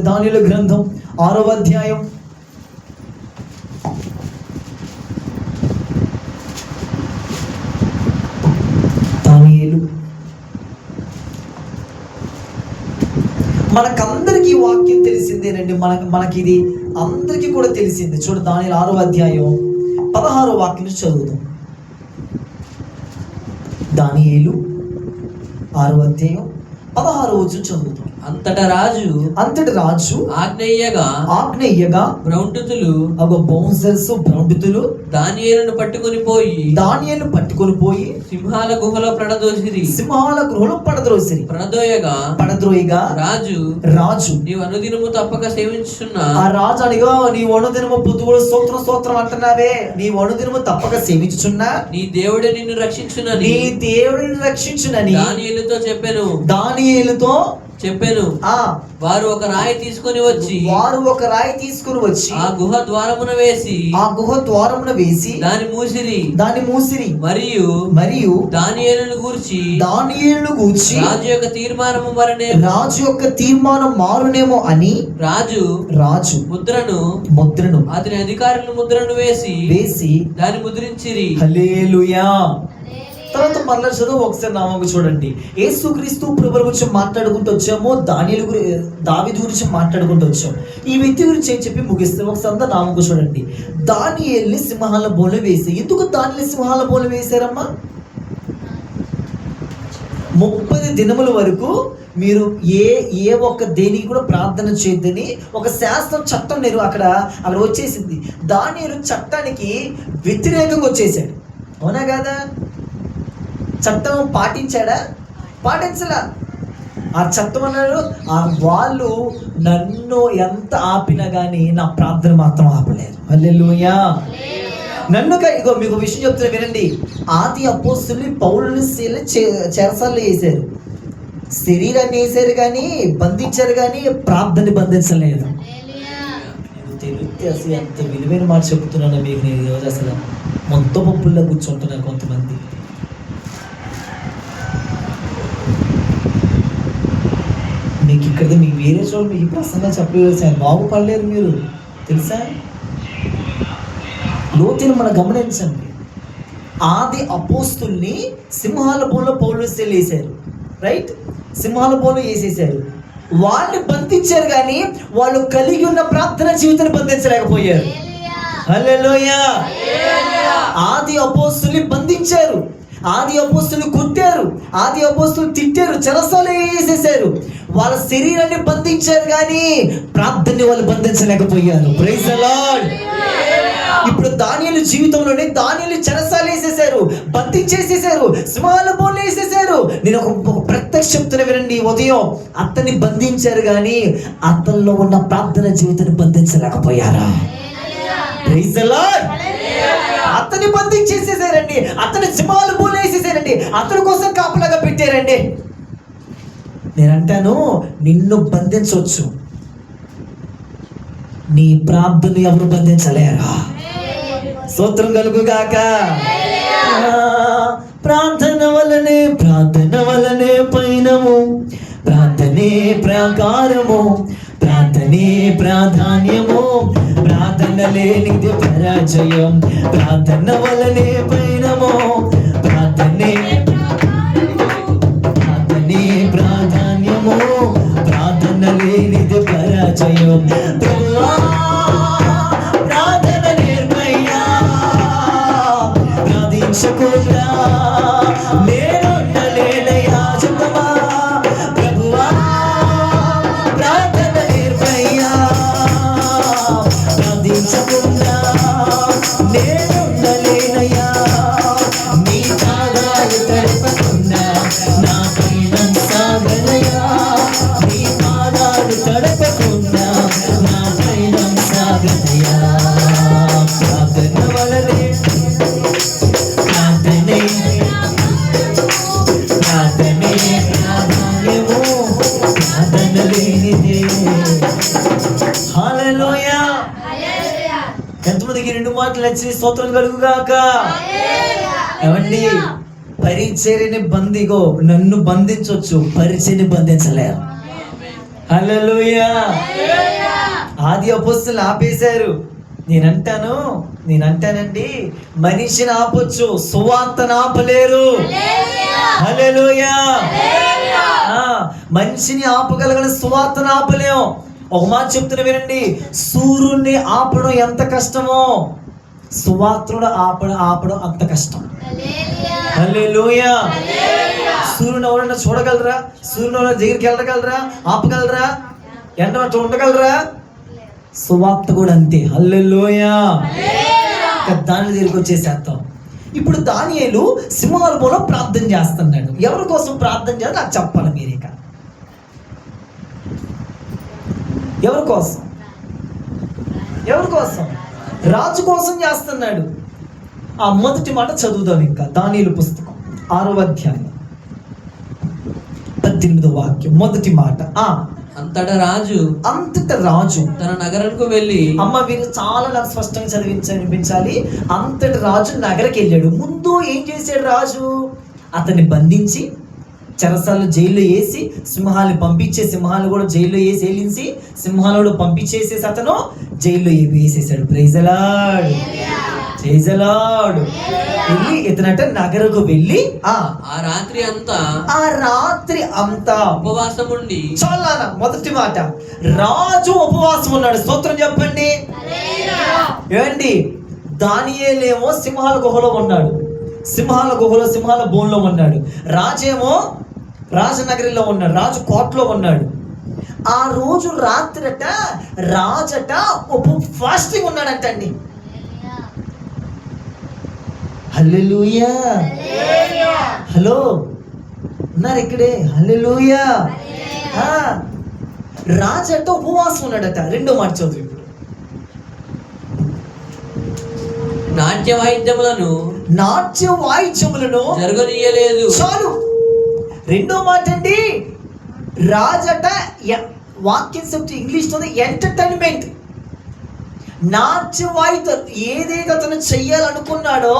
దానియేలు గ్రంథం 6వ అధ్యాయం. దానియేలు. మనకందరికీ వాక్యం తెలిసిందేనండి, మనకి ఇది అందరికీ కూడా తెలిసింది. చూడు, దానియేలు 6వ అధ్యాయం 16వ వాక్యం నుంచి చదువుదాం. దానియేలు 6వ అధ్యాయం 16వ వచనం చదువుతాం. అంతటా రాజు ఆజ్ఞయ్యగా బ్రౌంటుతులు దానియేలును పట్టుకొని పోయి సింహాల గుహలో పడద్రోసిరి. పడద్రోయగా రాజు నీవు అనుదినము తప్పక సేవించుచున్న, ఆ రాజు అడిగా, నీవు అనుదినము పొద్దుగోడు స్తోత్రం అంటున్నావే, నీవు అనుదినము తప్పక సేవించుచున్నా నీ దేవుడే నిన్ను రక్షించునని దానియేలుతో చెప్పాను. వారు ఒక రాయి తీసుకొని వచ్చి ఆ గుహ ద్వారమున వేసి దాని మూసిరి. మరియు దానియేలును గూర్చి రాజు యొక్క తీర్మానం మారునేమో అని రాజు ముద్రను అతని అధికారులు ముద్రను వేసి దాన్ని ముద్రించిరి. హల్లెలూయా. తర్వాత మరలా చదువు ఒకసారి నామకు చూడండి. యేసుక్రీస్తు ప్రభువు గురించి మాట్లాడుకుంటూ వచ్చాము, దావీదు గురించి మాట్లాడుకుంటూ వచ్చాము. ఈ వ్యక్తి గురించి ఏం చెప్పి ముగిస్తాం ఒకసారి అంతా నామకు చూడండి. దానియేలుని సింహాల బోన్లో వేసి. ఎందుకు దానియేలు సింహాల బోన్లో వేశారమ్మా? 30 దినముల వరకు మీరు ఏ ఒక్క దేనికి కూడా ప్రార్థన చేయొద్దని ఒక శాస్త్రం, చట్టం అక్కడ వచ్చేసింది. దానియేలు చట్టానికి వ్యతిరేకంగా వచ్చేసాడు. అవునా కాదా? చట్టం పాటించాడా? పాటించలా. ఆ చట్టం అన్నాడు, వాళ్ళు నన్ను ఎంత ఆపినా కానీ నా ప్రార్థన మాత్రం ఆపలేదు. హల్లెలూయా. నన్ను ఇగో మీకు విషయం చెప్తున్నా వినండి. ఆది అపోస్తుల్ని పౌలుని చెరసాల్లో వేశారు, శరీరాన్ని వేశారు కానీ బంధించారు, కానీ ప్రార్థనని బంధించలేదు. నేను తెలిస్తే అసలు ఎంత విలువైన మాట చెప్తున్నాను మీకు. నేను ఈరోజు అసలు మొత్త పప్పుల్లో కూర్చుంటున్నారు కొంతమంది. మీకు ఇక్కడ మీకు వేరే చోట ఈ ప్రసంగా చెప్పలేదు, బాగుపడలేరు మీరు, తెలుసా? లోతుని మనం గమనించండి. ఆది అపోస్తుల్ని సింహాల బోన్లో పౌలుని వేశారు, రైట్? సింహాల బోన్లో వేసేసారు. వాళ్ళని బంధించారు కానీ వాళ్ళు కలిగి ఉన్న ప్రార్థన జీవితాన్ని బంధించలేకపోయారు. హల్లెలూయా. ఆది అపోస్తుల్ని బంధించారు, ఆది అపోస్తులు కొట్టారు, ఆది అపోస్తులు తిట్టారు, చెరసాలలో వేసేసారు. వాళ్ళ శరీరాన్ని బంధించారు కానీ ప్రార్థనని వాళ్ళు బంధించలేకపోయారు. Praise the lord. ఇప్పుడు దానియేలు జీవితంలోనే దానియేలు చెరసాల వేసేసారు, బంధించేసేసారు, సింహాల బోన్లు వేసేసారు. నేను ఒక ప్రత్యక్ష చెప్తున్నా వినండి. ఉదయం అతన్ని బంధించారు కానీ అతనిలో ఉన్న ప్రార్థన జీవితాన్ని బంధించలేకపోయారా? Praise the lord. అతన్ని బంధించేసేసారండి, అతని సింహాలు బోన్లు వేసేసారండి, అతని కోసం కాపలాగా పెట్టారండి. నేనంటాను, నిన్ను బంధించవచ్చు, నీ ప్రార్థన ఎవరు బంధించలేరా? స్తోత్రం కలుగుగాక. ప్రార్థన వలనే పైనము, ప్రార్థనే ప్రాకారము, ప్రార్థనే ప్రాధాన్యము, ప్రార్థన లేనిది పరాజయం. ప్రార్థన వలనే పైనము, ప్రార్థనే ప్రాధాన్యము, ప్రార్థన లేనిది పరాజయం. ప్రార్థన నేర్పయ్యా, ప్రార్థించకుండా నేనుండలేనయ్యా. చెప్తామా? ప్రభువా ప్రార్థన నేర్పయ్యా, ప్రార్థించకుండా నేనుండలేనయ్యా. నీ పాదాలు తడపకుండా నా పయనం సాగనయ్యా. నీ పాదాలు తడపకుండా నా పయనం సాగనయ్యా. ప్రార్థన వలనే ప్రార్థనే ప్రాధాన్యము, ప్రార్థన లేనిదే. హల్లెలూయా. ఎంతమందికి రెండు మాటలు నచ్చి స్తోత్రం కలుగుగాక. ఏమండి, పరిచర్యని బందిగో నన్ను బంధించవచ్చు, పరిచర్ని బంధించలేరు. హల్లెలూయా. ఆది అపోస్తలులు ఆపేశారు. నేనంటానండి, మనిషిని ఆపొచ్చు, సువార్తను ఆపలేరు. హల్లెలూయా. మనిషిని ఆపగలగని సువార్తను ఆపలేం. ఒక మాట చెప్తున్నా వినండి, సూర్యుడిని ఆపడం ఎంత కష్టమో సువార్తను ఆపడం అంత కష్టం. హల్లెలూయా. సూర్యుని ఎవరైనా చూడగలరా? సూర్యుని ఎవరైనా దగ్గరికి వెళ్ళగలరా? ఆపగలరా? ఎండ ఉండగలరా? సువార్త కూడా అంతే. హల్లెలూయా. దాని దగ్గరికి వచ్చేసేస్తాం. ఇప్పుడు దానియేలు సింహాల బోన్లో ప్రార్థన చేస్తున్నాడు. ఎవరి కోసం ప్రార్థన చేయాలి నాకు చెప్పాలి మీరు. ఇక ఎవరి కోసం? రాజు కోసం చేస్తున్నాడు. ఆ మొదటి మాట చదువుదాం. ఇంకా దానియేలు పుస్తకం 6వ అధ్యాయం 18వ వాక్యం మొదటి మాట. అంతటా రాజు తన నగరానికి వెళ్ళి, అమ్మ వీరు చాలా నాకు స్పష్టంగా చదివించాలి. అంతటి రాజు నగరకి వెళ్ళాడు. ముందు ఏం చేశాడు రాజు? అతన్ని బంధించి చెరసాలను జైల్లో వేసి, సింహాలు కూడా జైల్లో వేసి సింహాలు పంపించేసేసి అతను జైల్లో వేసేసాడు. Praise the Lord. వెళ్ళి ఇతనట నగరకు వెళ్ళి ఆ రాత్రి అంతా ఉపవాసం ఉండి. చాలా మొదటి మాట, రాజు ఉపవాసం ఉన్నాడు. స్తోత్రం చెప్పండి. ఏమండి, దానియేలేమో సింహాల గుహలో ఉన్నాడు, సింహాల బోన్లో ఉన్నాడు. రాజేమో రాజనగరిలో ఉన్నాడు, రాజు కోటలో ఉన్నాడు. ఆ రోజు రాత్రట రాజట ఫాస్టింగ్ ఉన్నాడంటండి. హల్లెలూయా. హలో, ఉన్నారు ఇక్కడే? హల్లెలూయా. రాజట ఉపవాసం ఉన్నాడట. రెండో మాట చదువు. ఇప్పుడు నాట్య వాయిద్యములను జరగనీయలేదు. చాలు. రెండో మాట అండి, రాజట వాక్యం చెప్తే ఇంగ్లీష్ ఎంటర్టైన్మెంట్, నాట్య వాయిద్యం. ఏదైతే అతను చెయ్యాలనుకున్నాడో,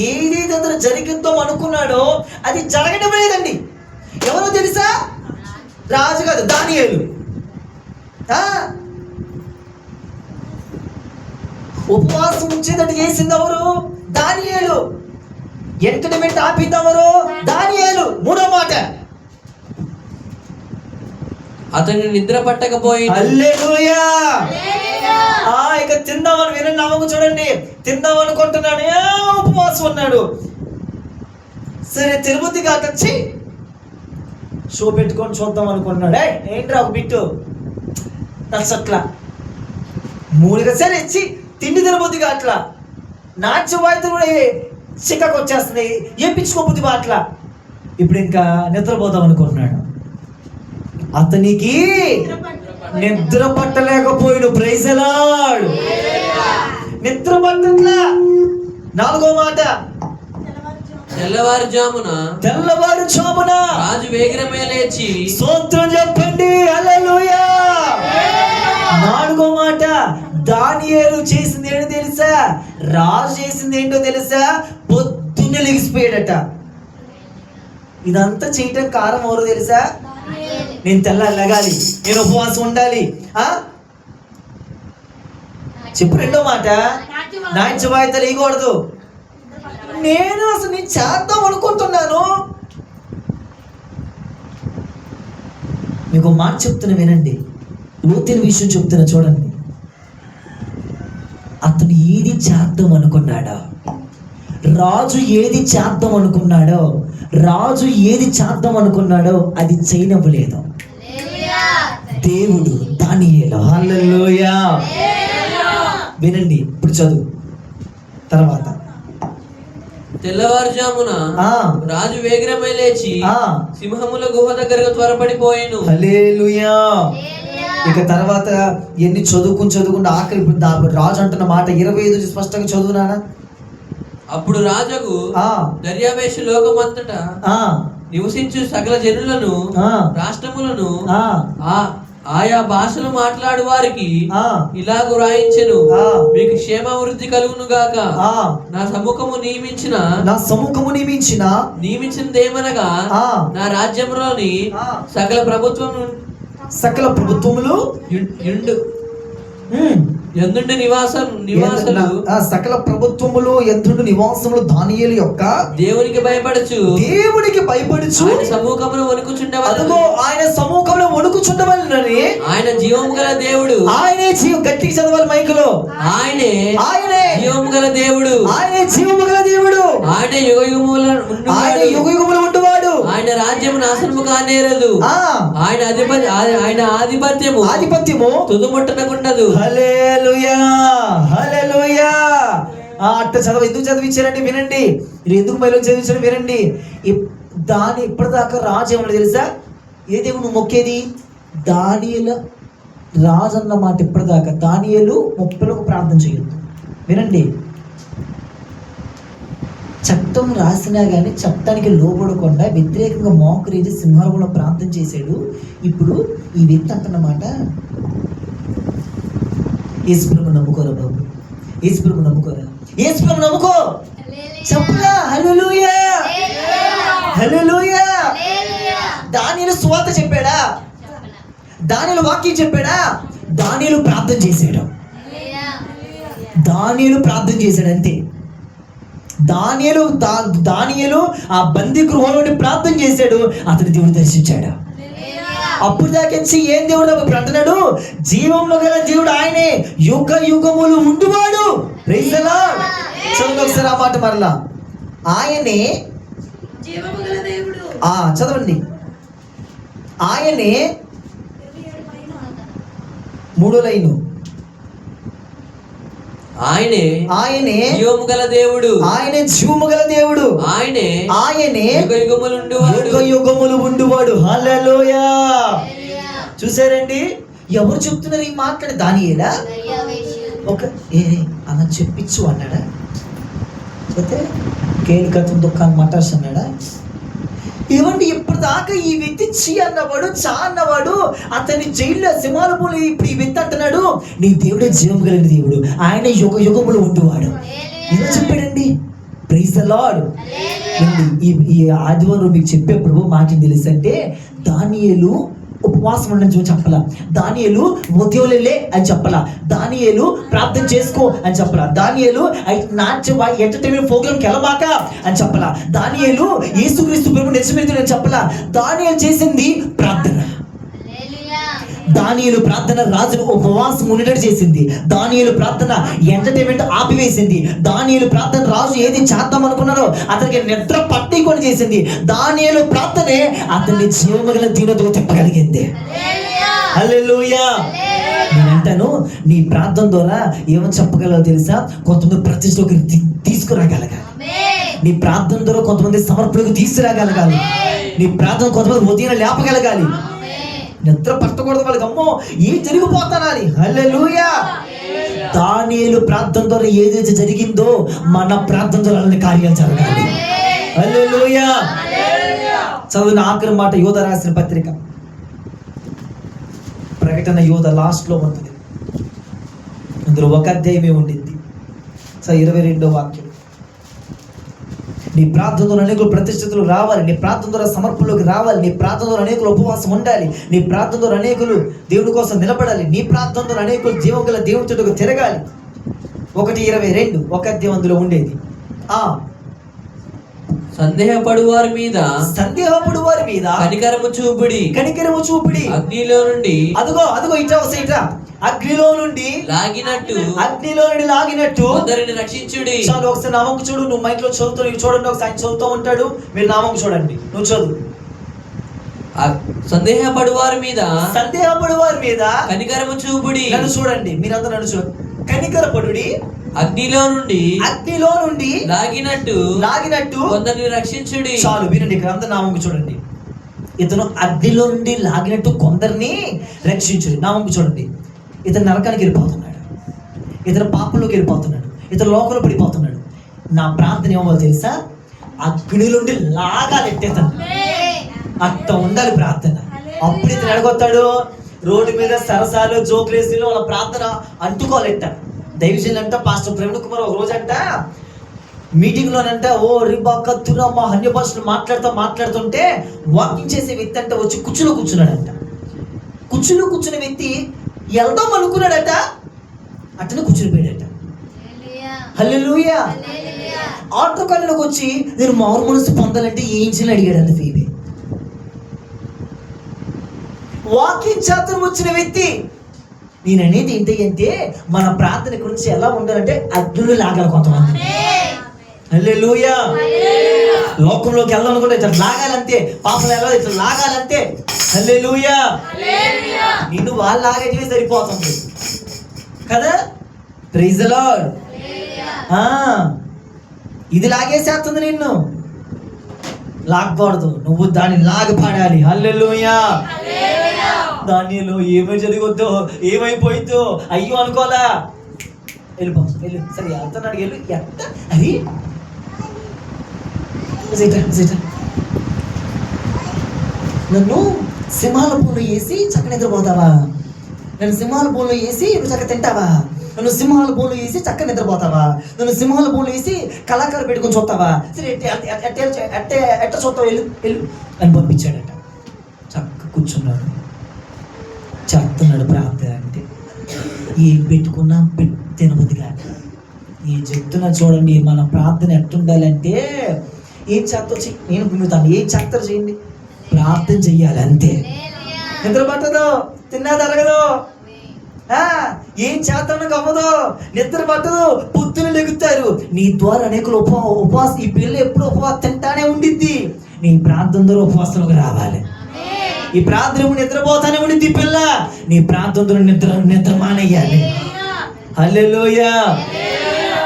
ఏదైతే అతను జరిగిద్దాం అనుకున్నాడో అది జరగడం లేదండి. ఎవరో తెలుసా? రాజు కాదు, దానియేలు. ఉపవాసం ఉంచేటట్టు చేసింది ఎవరు? దానియేలు. ఎంటర్టైన్మెంట్ ఆపింది ఎవరు? దానియేలు. మూడో మాట, అతను నిద్ర పట్టకపోయింది. హల్లెలూయా. ఇక తిందామని వినండి, నమ్మకం చూడండి. తిందాం అనుకుంటున్నాడు, ఉపవాసం ఉన్నాడు. సరే, తిరుపతి కాకొచ్చి షో పెట్టుకొని చూద్దాం అనుకుంటున్నాడు. ఏంట్రా ఒక బిట్టు నచ్చట్లా మూడుగా. సరే ఇచ్చి తిండి తినబుద్ధిగా అట్లా, నాట్య వాయిద్యం కూడా చిక్కకు వచ్చేస్తుంది, ఏపించుకోబుద్ధిగా అట్లా. ఇప్పుడు ఇంకా నిద్రపోదాం అనుకుంటున్నాడు. అతనికి నిద్ర పట్టలేకపోయాడు. Praise the lord. నిద్ర పట్టట్లా. 4వ మాట, తెల్లవారుజామున రాజు వేగిరమే లేచి స్తోత్రం చెప్పండి, హల్లెలూయా. 4వ మాట, దానియేలు చేసింది ఏంటో తెలుసా? రాజు చేసింది ఏంటో తెలుసా? పొద్దున్నే లెగిసిపోయాడట. ఇదంతా చేయటం కారణం ఎవరో తెలుసా? నేను తెల్లారి లెగాలి, నేను ఉపవాసం ఉండాలి. చెప్పు. 2వ మాట, నాట్య వాయిద్యాలు వేయకూడదు. నేను చేద్దాం అనుకుంటున్నాను. మీకు మాట చెప్తున్నా వినండి, లోతైన విషయం చెప్తున్నా చూడండి. అతను ఏది చేద్దాం అనుకున్నాడో, రాజు ఏది చేద్దాం అనుకున్నాడో, రాజు ఏది చేద్దాం అనుకున్నాడో అది చేయనివ్వలేదు దేవుడు. దానియేలు. హల్లెలూయా. వినండి ఇప్పుడు చదువు తర్వాత. తెల్లవారుజామున రాజు వేగిరమై లేచి సింహముల గుహ దగ్గరకు త్వరపడిపోయాను. హల్లెలూయా. ఇక తర్వాత ఎన్ని చదువుకుంటూ ఆఖరి రాజు అంటున్న మాట 25 స్పష్టంగా చదువునానా. అప్పుడు రాజుకు దర్యావేషు లోకమంతటా నివసించు సకల జనులను, రాష్ట్రములను, ఆయా భాషలు మాట్లాడు వారికి ఇలాగు రాయించెను, మీకు క్షేమావృద్ధి కలుగును గాక. నా సముఖము నియమించినదేమనగా నా రాజ్యంలోని సకల ప్రభుత్వములు ఎందుండి నివాసాలు సకల ప్రభుత్వములు ఎందుండి నివాసములు దానియేలు యొక్క దేవునికి భయపడచ్చు ఆయన సముఖమును అదిగో ఆయన సముఖంలో వణుకుచుండవలెనని. ఆయన జీవము గల దేవుడు. ఆయనే గట్టిగా చదవాలి మైకులో. ఆయనే జీవము గల దేవుడు. ఆయనే జీవము గల దేవుడు. ఆయన యుగయుగములు ఉండువాడు. ఆయన రాజ్యము నాశనము కానేరదు. ఆయన ఆధిపత్యము తుదుముట్టనకుండదు. హల్లెలూయా. హల్లెలూయా. అట్ట ఎందుకు చదివించారండి వినండి. మీరు ఎందుకు మైలో చదివించారు వినండి. ఇప్పటిదాకా రాజు ఏమన్నా తెలుసా? ఏ దేవుడు నువ్వు మొక్కేది? దానియేలు రాజు అన్న మాట. ఇప్పటిదాకా దానియేలు మొక్కలకు ప్రార్థన చేయొద్దు. వినండి, చట్టం రాసినా కానీ చట్టానికి లోబడకుండా వ్యతిరేకంగా మోకరేసి సింహాలలో ప్రార్థన చేశాడు. ఇప్పుడు ఈ వ్యక్తి అంటున్నమాట, యేసుప్రభువు నమ్ముకోరా బాబు, యేసుప్రభువు నమ్ముకోరా, యేసుప్రభువు నమ్ముకో. చెప్పలా? హల్లెలూయా. హల్లెలూయా. దానియేలు సువార్త చెప్పాడా? దానియేలు వాక్యం చెప్పాడా? దానియేలు ప్రార్థన చేశాడు. దానియేలు ప్రార్థన చేశాడు అంతే. దానియేలు ఆ బందీ గృహంలోని ప్రార్థన చేశాడు. అతని దేవుడు దర్శించాడు. అప్పుడు దాకించి ఏం దేవుడు అంటున్నాడు? జీవంలో గల దేవుడు ఆయనే, యుగ యుగములు ఉండువాడు. Praise the lord. చదవండి ఒకసారి ఆ మాట మరలా. ఆయనే చదవండి. ఆయనే 3వ లైను. ఆయనే జీవము గల దేవుడు. ఆయనే జీవము గల దేవుడు. ఆయనే యుగయుగములు ఉండువాడు. హల్లెలూయా. చూసారండి ఎవరు చెప్తున్నారు ఈ మాట్లాడి? దానియేలా? అలా చెప్పించు అన్నాడా? అయితే కేలికతం దుఃఖాన్ని మటాస్ అన్నాడా? ఏమండి ఇప్పటిదాకా ఈ వ్యక్తి చి అన్నవాడు, చా అన్నవాడు, అతని జైల్లో సింహాల పూలు. ఇప్పుడు ఈ వ్యక్తి అంటున్నాడు, నీ దేవుడే జీవం కలిగిన దేవుడు, ఆయన యుగ యుగములు ఉండువాడు. ఎలా చెప్పాడండి? Praise the Lord. ఈ ఆదివారం మీకు చెప్పే ప్రభు మాట తెలుసు అంటే, దానియేలు ఉపవాసం ఉండని చెప్పలా, దానియేలు ఉద్యోగులే అని చెప్పలా, దానియేలు ప్రార్థన చేసుకో అని చెప్పలా, దానియేలు నాట్య ఎంటర్టైన్మెంట్ ప్రోగ్రామ్కి వెళ్ళబాక అని చెప్పలా, దానియేలు యేసుక్రీస్తు ప్రభు నిజమేదని చెప్పలా. దానియేలు చేసింది ప్రార్థన. దానియేలు ప్రార్థన రాజును ఉపవాసం ఉండేటట్టు చేసింది. దానియేలు ప్రార్థన ఎంటర్టైన్మెంట్ ఆపివేసింది. దానియేలు ప్రార్థన రాజు ఏది చేద్దాం అనుకున్నారో అతనికి నిద్ర పట్టికొని చేసింది. దానియేలు ప్రార్థనే అతన్ని జీవముగల దీనతో తిప్పగలిగింది. హల్లెలూయా. అంటాను, నీ ప్రార్థన ద్వారా ఏమని చెప్పగలవు తెలుసా? కొంతమంది ప్రతిష్టలోకి తీసుకురాగలగాలి. నీ ప్రార్థన ద్వారా కొంతమంది సమర్పణకు తీసుకురాగలగాలి. నీ ప్రార్థన కొంతమంది ఉదయం లేపగలగాలి. నిద్ర పట్టకూడదు వాళ్ళకి. అమ్మో ఏం జరిగిపోతానని. హల్లెలూయా. దానియేలు ప్రార్థన ద్వారా ఏదైతే జరిగిందో మన ప్రార్థన ద్వారా అన్ని కార్యాలు జరగాలి. హల్లెలూయా. చదువున ఆఖరి మాట యోధ రాసిన పత్రిక, ప్రకటన యోధ లాస్ట్ లో ఉంటుంది. అందులో ఒక అధ్యాయమే ఉండింది. 22వ వాక్యం. నీ ప్రార్థన ద్వారా అనేకులు ప్రతిష్ఠితులు రావాలి. నీ ప్రార్థన ద్వారా సమర్పణలోకి రావాలి. నీ ప్రార్థన ద్వారా అనేకులు ఉపవాసం ఉండాలి. నీ ప్రార్థన ద్వారా అనేకులు దేవుడి కోసం నిలబడాలి. నీ ప్రార్థన ద్వారా అనేకులు జీవం గల దేవుడి చుట్టూ తిరగాలి. 1:22 ఒక అధ్యాయం అందులో ఉండేది. సందేహపడు వారి మీద కనికరము చూపుడి అగ్నిలో నుండి అదిగో ఇట్రా అగ్నిలో నుండి లాగినట్టు కొందరిని రక్షించుడి. చాలు ఒకసారి నామం చూడు. నువ్వు మైక్ లో చదువుతావు, చూడండి. ఒకసారి చదువుతూ ఉంటాడు, మీరు నామం చూడండి. నువ్వు చదువు. సందేహపడు వారి మీద కనికరము చూపుడి. నన్ను చూడండి, మీరందరూ నన్ను చూడండి. కనికరపడుడి, అగ్నిలో నుండి లాగినట్టు కొందరిని రక్షించుడి. చాలు వినండి, ఇక్కడ అందరు నామం చూడండి. ఇతను అగ్నిలో నుండి లాగినట్టు కొందరిని రక్షించుడి. నామం చూడండి. ఇతను నరకానికి వెళ్ళిపోతున్నాడు, ఇతను పాపంలోకి వెళ్ళిపోతున్నాడు, ఇతను లోకంలో పడిపోతున్నాడు. నా ప్రార్థన ఏమో తెలుసా? అగ్ని నుండి లాగాలెట్టేతను. అట్ట ఉండాలి ప్రార్థన. అప్పుడు ఇతను ఎడగొత్తాడు. రోడ్డు మీద సరసాలు జోకులేసి వాళ్ళ ప్రార్థన అంటుకోవాలెట్ట. దైవజనులు అంట పాస్టర్ ప్రవీణ్ కుమార్ ఒక రోజంట మీటింగ్ లోనంట మా అన్య భాషలు మాట్లాడుతుంటే వాకింగ్ చేసే వ్యక్తి అంట వచ్చి కుర్చీలో కూర్చున్నాడంట. కుర్చీలో కూర్చున్న వ్యక్తి వెళ్దాం అనుకున్నాడట, అట్టనే కూర్చుని పోయాడట. హల్లెలూయా. ఆటో కాలంలోకి వచ్చి నేను మారు మనసు పొందాలంటే ఏం చేయాలని అడిగాడంట ఫీబే. వాకింగ్ చేతను వచ్చిన వ్యక్తి. నేను అనేది ఏంటంటే మన ప్రార్థన గురించి ఎలా ఉండాలంటే అగ్నిలో లాగాలి కొంతమంది. హల్లెలూయా. లోకంలోకి వెళ్ళాలనుకుంటే ఇట్లా లాగాలంతే, పాపం వెళ్ళాలి ఇట్లా లాగాలంతే. హల్లెలూయా. నిన్ను వాళ్ళు లాగేటివే సరిపోతుంది కదా. Praise the Lord. ఇది లాగేసేస్తుంది నిన్ను. లాగకూడదు, నువ్వు దాన్ని లాగపడాలి. హల్లెలూయా. దానిలో ఏమై జరిగొద్దో ఏమైపోయిందో అయ్యో అనుకోలా. వెళ్ళిపో సరే వెళ్తున్నాడు. ఎంత అది నన్ను సింహాల పూలు వేసి చక్క నిద్రపోతావా? నన్ను సింహాల పూలు వేసి నువ్వు చక్క తింటావా? నన్ను సింహాల పూలు వేసి చక్క నిద్రపోతావా? నన్ను సింహాల పూలు వేసి కళాకారు పెట్టుకుని చూస్తావా? సరే ఎట్ట చూస్తావు, వెళ్ళు అని పంపించాడట. చక్క కూర్చున్నాడు, చేస్తున్నాడు ప్రార్థన. అంటే ఏం పెట్టుకున్నా తినబుద్ధి కాదు. ఏం చెప్తున్నా చూడండి. మన ప్రార్థన ఎట్టుండాలంటే ఏం చేస్తా నేను పిలుతాను, ఏం చేస్తారు చేయండి, ప్రార్థన చెయ్యాలి అంతే. నిద్ర పట్టదు, తిన్నా తరగదు, ఏం చేస్తాను అవ్వదు, నిద్ర పట్టదు, పొద్దున లెగుతారు. నీ ద్వారా అనేకులు ఉపవాసం. ఈ పిల్ల ఎప్పుడు ఉపవాసం తింటానే ఉండిద్ది. నీ ప్రార్థన ద్వారా ఉపవాసంలోకి రావాలి. ఈ ప్రార్థన నిద్రపోతానే ఉండిద్ది పిల్ల. నీ ప్రార్థన నిద్ర మానేయాలి. హల్లెలూయా.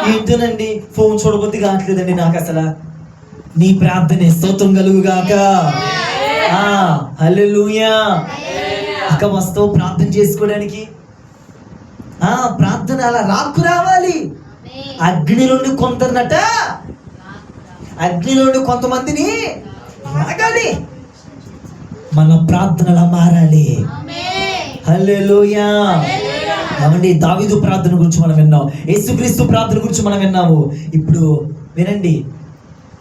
ఏంటోనండి ఫోన్ చూడబుద్ధి కావట్లేదండి నాకు అసలు. నీ ప్రార్థనే స్తోత్రం కలుగుగాక. హల్లెలూయా. అక్క వస్తావు ప్రార్థన చేసుకోవడానికి. ప్రార్థన అలా రావాలి. అగ్ని నుండి కొందరినట, అగ్ని నుండి కొంతమందిని లాగాలి. మన ప్రార్థనలా మారాలి. హల్లెలూయా. ఏమండి, దావీదు ప్రార్థన గురించి మనం విన్నాం, యేసుక్రీస్తు ప్రార్థన గురించి మనం విన్నాము. ఇప్పుడు వినండి,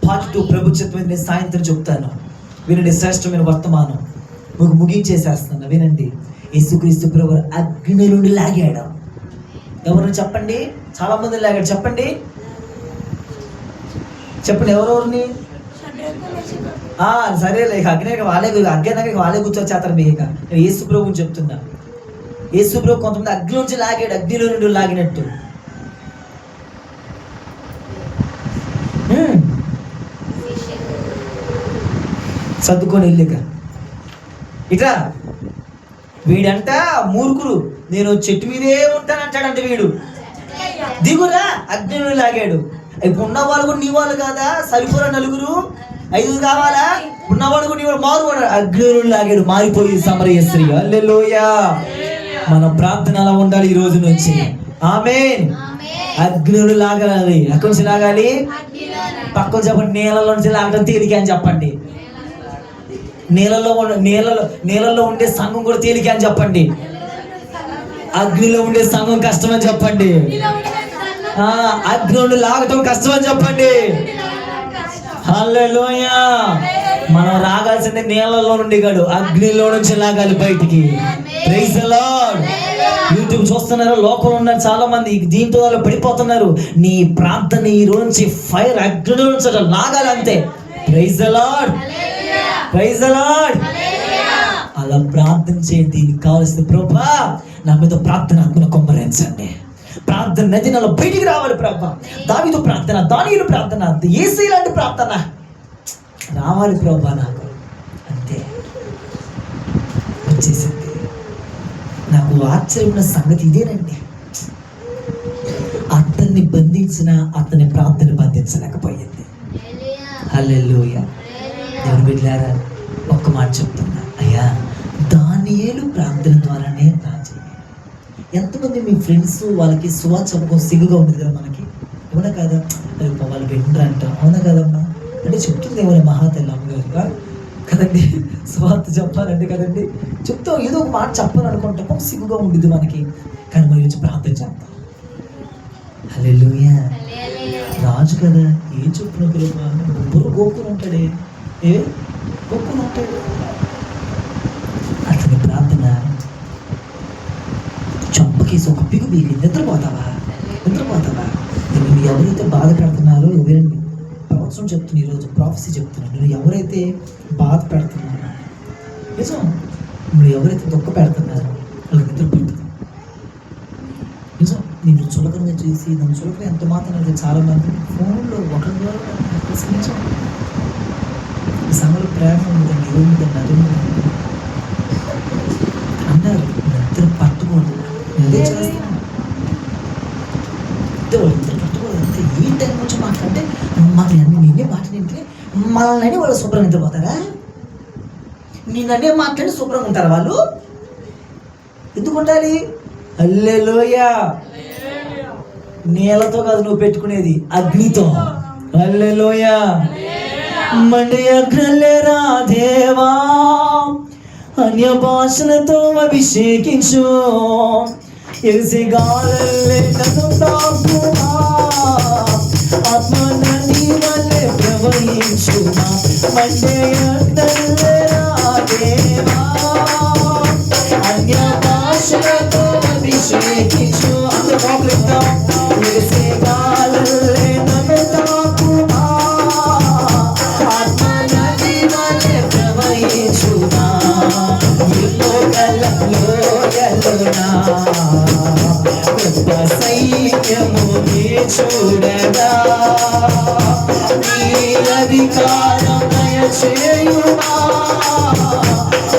పార్ట్ 2 ప్రభు చిత్తమైంది నేను సాయంత్రం చెప్తాను. వినండి, శ్రేష్టమైన వర్తమానం ముగించేసేస్తాను. వినండి, యేసుక్రీస్తు ప్రభు అగ్ని నుండి లాగాడు. ఎవరు చెప్పండి? చాలా మంది లాగాడు. చెప్పండి ఎవరెవరిని? సరేలే, అగ్ని వాళ్ళే కూర్చొచ్చేస్తారు. మీకు యేసు ప్రభుని చెప్తున్నా. యేసు ప్రభు కొంతమంది అగ్ని నుంచి లాగాడు, అగ్నిలో నుండి లాగినట్టు. సర్దుకొని వెళ్ళిక ఇట్లా వీడంట మూర్ఖుడు, నేను చెట్టు మీదే ఉంటానంటాడంట వీడు. దిగురా, అగ్నిలో లాగాడు. ఇప్పుడు ఉన్న వాళ్ళు కూడా నీ వాళ్ళు కాదా? సరిపోరా నలుగురు, 5 కావాలా? ఉన్నవాడు కూడా నీ వాడు మారు అగ్నిలో లాగాడు, మారిపోయి సమరయ స్త్రీ. హల్లెలూయా. మన ప్రార్థన అలా ఉండాలి ఈ రోజు నుంచి. ఆమేన్. అగ్నిలో లాగాలి. ఎక్కడి నుంచి లాగాలి? పక్కన చెప్పండి, నీళ్ళలో నుంచి లాగడం తేలిక అని చెప్పండి. నీళ్ళలో ఉండే సంఘం కూడా తేలిక అని చెప్పండి. అగ్నిలో ఉండే సంఘం కష్టం అని చెప్పండి. అగ్నిలో లాగటం కష్టం అని చెప్పండి. హల్లెలూయా. మనం రాగాల్సింది నీళ్ళలో నుండి కాదు, అగ్నిలో నుంచి లాగాలి బయటికి. Praise the lord. యూట్యూబ్ చూస్తున్నారు, లోకంలో ఉన్నారు చాలా మంది, దీంతో వాళ్ళు పడిపోతున్నారు. నీ ప్రార్థన ఈ రోజు నుంచి ఫైర్ అగ్నిలో నుంచి లాగాలి అంతే. Praise the Lord. Praise the Lord. అలా ప్రార్థన చేయండి. దీనికి కావాల్సింది, ప్రభువా నా మీద ప్రార్థన ఆత్మను కుమ్మరించండి, ప్రార్థన నది నాలో బయటికి రావాలి ప్రభా. దావీదు ప్రార్థన, దానియేలు ప్రార్థన, యేసయ్య లాంటి ప్రార్థన రావాలి ప్రభా నాకు. అంతే వచ్చేసింది. నాకు ఆశ్చర్యమైన సంగతి ఇదేనండి, అతన్ని బంధించిన అతని ప్రార్థన బంధించలేకపోయింది. హల్లెలూయా. దేవుని బిడ్డలారా, ఒక్క మాట చెప్తున్నా, అయ్యా దానియేలు ప్రార్థన ద్వారానే రాజు. ఎంతమంది మీ ఫ్రెండ్స్ వాళ్ళకి సువార్త చెప్పుకో సిగ్గుగా ఉంటుంది కదా మనకి, అవునా కదా? వాళ్ళు వినరంట, అవునా కదమ్మా? అంటే చెప్తుంది ఏమైనా మహాతల్లి అమ్మగారు కదండి, సువార్త చెప్పాలంటే కదండి చెప్తాం, ఏదో ఒక మాట చెప్పాలనుకుంటాం, సిగ్గుగా ఉంటుంది మనకి. కానీ మరి వచ్చి ప్రార్థన చేస్తాం. హల్లెలూయా. రాజు కదా, ఏం చెప్పిన బుర్ర గోక్కుని ఉంటాడే, గోక్కుని ఉంటాడు. అతని ప్రార్థన చంపకేసి ఒక పిగు బీగి నిద్రపోతావా? నేను ఎవరైతే బాధ పెడుతున్నారో ఎవరండి, ప్రవచనం చెప్తున్నా, ఈరోజు ప్రాఫెసీ చెప్తున్నాను, నేను ఎవరైతే బాధ పెడుతున్నారో, నిజం, మీరు ఎవరైతే దుఃఖ పెడుతున్నారో వాళ్ళకి నిద్ర పడుతుంది. నిజం, నేను చులకనగా చేసి నన్ను చులకన ఎంత మాత్రం అయితే చాలా మంది ఫోన్లో ఒకరి ద్వారా నిజం ఈ సమయంలో ప్రేమ ఉందండి, ఇది ఉందండి, అది ఉందండి అన్నారు. నిద్ర పట్టుకోండి, అదే చేస్తాను. నిద్ర పట్టుకోవాలి అంతే. ఈ టైం వచ్చి మాట్లాడితే మాకు అన్ని నేనే మాట్లాడింటే మనల్ని వాళ్ళు శుభ్రంగా నిద్రపోతారా? నేననే మాట్లాడి శుభ్రంగా ఉంటారా వాళ్ళు? ఎందుకు ఉండాలి? హల్లెలూయా. నీళ్ళతో కాదు నువ్వు పెట్టుకునేది, అగ్నితో. హల్లెలూయా. మండే అగ్నిలేరా దేవా, అన్య భాషలతో అభిషేకించు, ఎగిసే గాలల్లే నన్ను తాకుమా, ఆత్మ నది వలె ప్రవహించుమా. మండే అగ్నిలేరా దేవా, అన్య భాషలతో అభిషేకించు. అందరూ మోకరిద్దాం. ఎగిసే గాలల్లే నన్ను తాకుమా, ఆత్మ నది వలె ప్రవహించుమా. గొప్ప సైన్యము చూడగా నీ అధికారం దయచేయుమా,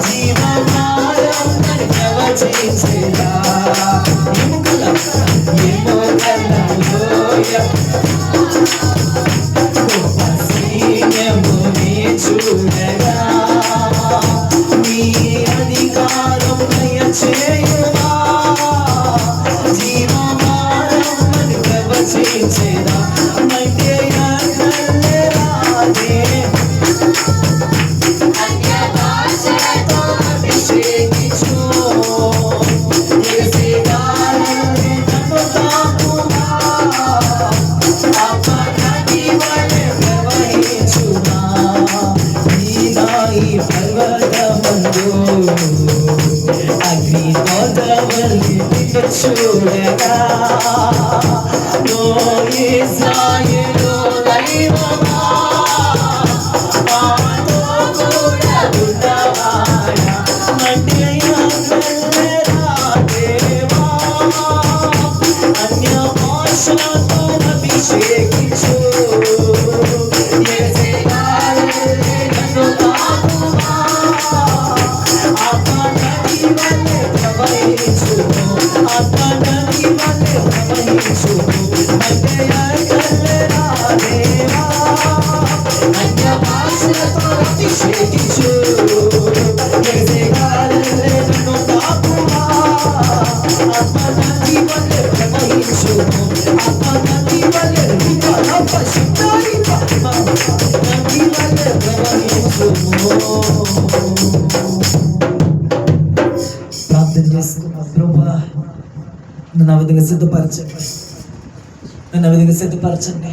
జీవమానం ప్రవచించేలా గొప్ప సైన్యము చూడగా నీ అధికారం దయచేయుమా, జీవమానం ప్రవచించేలా. మండే అగ్నిలేరా అన్య భాషలతో అభిషేకించు, ఎగిసే గాలల్లే నన్ను తాకుమా, ఆత్మ నది వలె ప్రవహించుమా. ఈ పర్వతమందు అగ్ని గోదావరి చూడగా ఓ ఇశ్రాయేలు దైవమా, మాతో కూడా ఉన్నవాడా. మండే అగ్నిలేరా దేవా, అన్య భాషలతో అభిషేకించు, ఎగిసే గాలల్లే నన్ను తాకుమా, ఆత్మ నది వలె సిద్ధపరచండి, నన్ను ఆ విధంగా సిద్ధపరచండి.